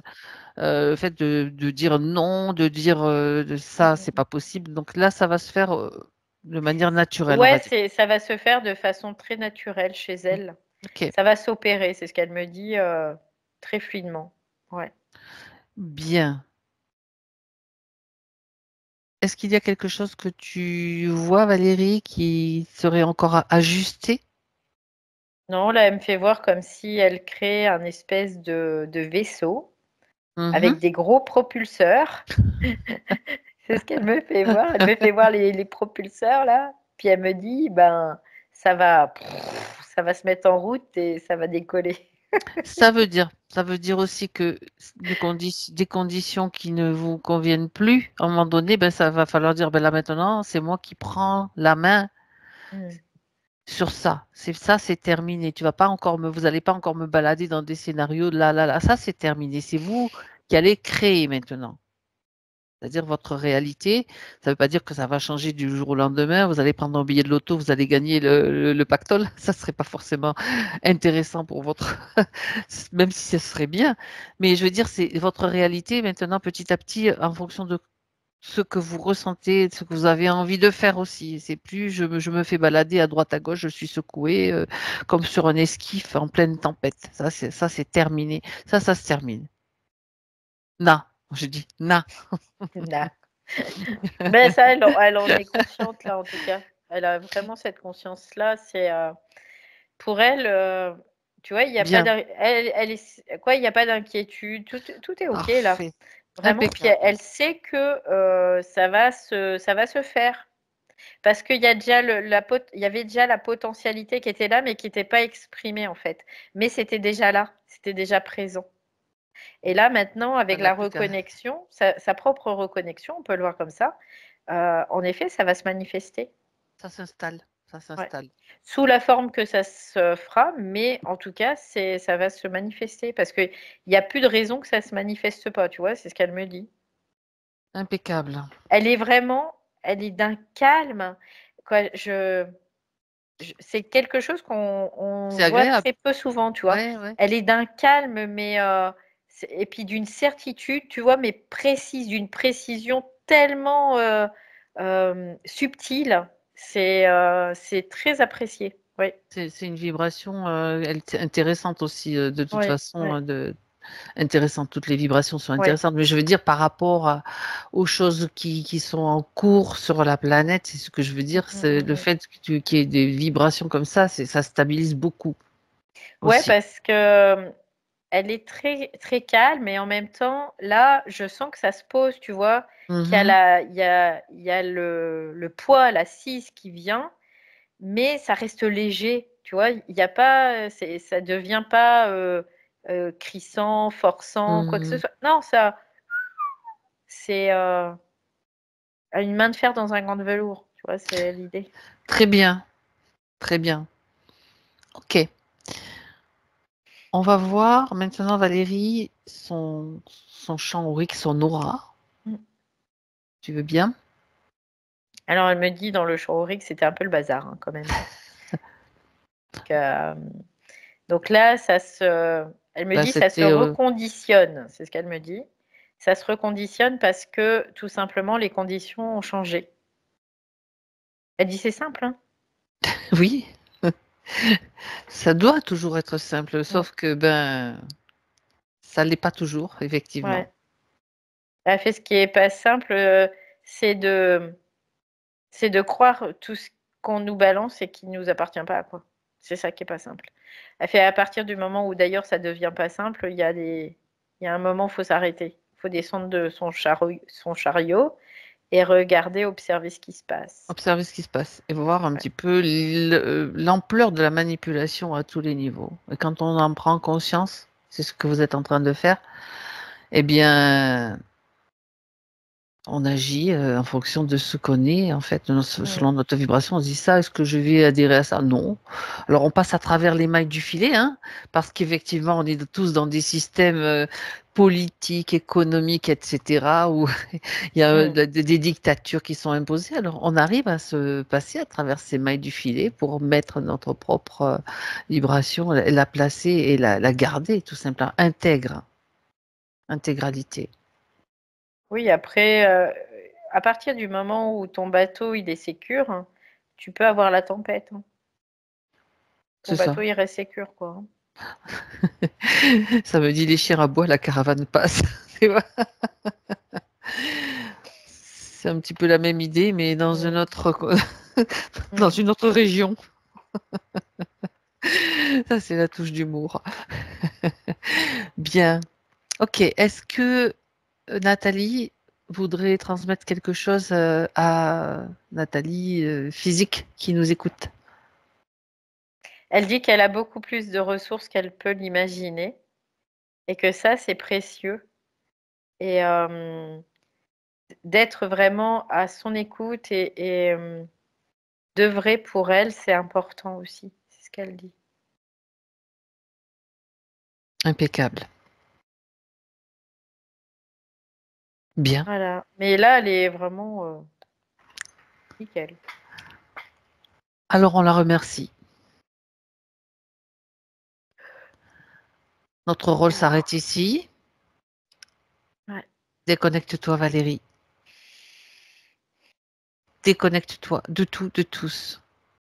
le fait de dire non, de dire Mmh ça, mh c'est mh. pas possible. Donc là, ça va se faire de manière naturelle, on Ouais, va dire. ça va se faire de façon très naturelle chez Mm. elle. Ok, Ça va s'opérer, c'est ce qu'elle me dit, très fluidement. Ouais. bien. Est-ce qu'il y a quelque chose que tu vois, Valérie, qui serait encore à ajuster? Non, là, elle me fait voir comme si elle crée un espèce de vaisseau Mhm. avec des gros propulseurs. C'est ce qu'elle me fait voir. Elle me fait voir les propulseurs là, puis elle me dit: «Ben, ça va ça va se mettre en route et ça va décoller». Ça veut dire aussi que des conditions qui ne vous conviennent plus, à un moment donné, ben, ça va falloir dire, ben là maintenant, c'est moi qui prends la main Mmh. sur ça. C'est terminé. Vous allez pas encore me balader dans des scénarios là, là, là. Ça, c'est terminé. C'est vous qui allez créer maintenant. C'est-à-dire votre réalité. Ça ne veut pas dire que ça va changer du jour au lendemain. Vous allez prendre un billet de loto, vous allez gagner le pactole. Ça serait pas forcément intéressant pour votre, même si ce serait bien. Mais je veux dire, c'est votre réalité maintenant, petit à petit, en fonction de ce que vous ressentez, ce que vous avez envie de faire aussi. C'est plus je me fais balader à droite à gauche, je suis secouée comme sur un esquif en pleine tempête. Ça c'est terminé. Ça se termine. Na, je dis na. Nah. Mais ça, elle en est consciente là, en tout cas. Elle a vraiment cette conscience-là. Pour elle, tu vois, il y a pas Bien, elle est quoi, il y a pas d'inquiétude, tout est OK là, parfait, vraiment. Puis impeccable. elle sait que, ça va se faire. Parce qu'il y a déjà il y avait déjà la potentialité qui était là, mais qui était pas exprimée, en fait. Mais c'était déjà là, c'était déjà présent. Et là, maintenant, avec n'a la plus qu'à. reconnexion, sa propre reconnexion, on peut le voir comme ça, en effet, ça va se manifester. Ça s'installe, ça Ouais. s'installe. Sous la forme que ça se fera, mais en tout cas, ça va se manifester parce qu'il y a plus de raison que ça se manifeste pas, tu vois? C'est ce qu'elle me dit. Impeccable. Elle est d'un calme, quoi. C'est quelque chose qu'on C'est voit agréable. très peu souvent, tu vois? Ouais, ouais. Elle est d'un calme, mais et puis d'une certitude, tu vois? Mais précise, d'une précision tellement, subtile. C'est très apprécié. Oui, C'est une vibration, intéressante aussi, de toute oui, façon, oui, intéressante. Toutes les vibrations sont oui. intéressantes, mais je veux dire par rapport aux choses qui sont en cours sur la planète, c'est ce que je veux Mmh, dire, mmh, c'est le mmh mh. fait qu'il y ait des vibrations comme ça stabilise beaucoup Ouais, aussi. parce que, elle est très très calme et en même temps, là, je sens que ça se pose, tu vois? Qu'il y a Mmh. la il y a le poids, l'assise qui vient, mais ça reste léger, tu vois? Il y a pas, ça devient pas, crissant, forçant, quoi que ce Mmh. soit. Non, c'est, une main de fer dans un gant de velours, tu vois? C'est l'idée. Très bien, très bien. OK. On va voir maintenant Valérie, son champ aurique, son aura. Mmh. Tu veux bien? Alors elle me dit dans le champ aurique, c'était un peu le bazar, hein, quand même, hein. Que, donc là, elle me Là, dit: «Ça se c'était, reconditionne», c'est ce qu'elle me dit. Ça se reconditionne parce que, tout simplement, les conditions ont changé. Elle dit: «C'est simple, hein». oui, ça doit toujours être simple, Mmh, sauf que, ben, ça l'est pas toujours, effectivement. ouais. Elle fait ce qui est pas simple, c'est de croire tout ce qu'on nous balance et qui nous appartient pas, quoi. C'est ça qui est pas simple. Elle fait à partir du moment où d'ailleurs ça devient pas simple, il y a un moment, faut s'arrêter. Faut descendre de son chariot et regarder, observer ce qui se passe. Observer ce qui se passe et voir un Ouais. petit peu l'ampleur de la manipulation à tous les niveaux et quand on en prend conscience, c'est ce que vous êtes en train de faire, eh bien, on agit, en fonction de ce qu'on est, en fait, Mmh. selon notre vibration. On se dit: «Ça, est-ce que je vais adhérer à ça? Non». Alors on passe à travers les mailles du filet, hein, parce qu'effectivement, on est tous dans des systèmes, politiques, économiques et cetera, où il y a, Mmh. des dictatures qui sont imposées. Alors on arrive à se passer à travers ces mailles du filet pour mettre notre propre, vibration, la placer et la garder tout simplement, intégralité. Oui, après, à partir du moment où ton bateau, il est sécure, hein, tu peux avoir la tempête, hein. Ton C'est ça. bateau, il reste sécure, quoi, hein. Ça me dit: «Les chiens aboient, la caravane passe». Tu vois? C'est un petit peu la même idée, mais dans une Mmh. autre co dans Mmh. une autre région. Ça, c'est la touche d'humour. Bien. OK. Est-ce que, Nathalie voudrait transmettre quelque chose, à Nathalie, physique qui nous écoute? Elle dit qu'elle a beaucoup plus de ressources qu'elle peut l'imaginer et que ça, c'est précieux et d'être vraiment à son écoute et d'œuvrer pour elle, c'est important aussi. C'est ce qu'elle dit. Impeccable. Bien. Voilà. Mais là, elle est vraiment, nickel. Alors on la remercie. Notre rôle s'arrête ici. Ouais. Déconnecte-toi Valérie. Déconnecte-toi de tout, de tous.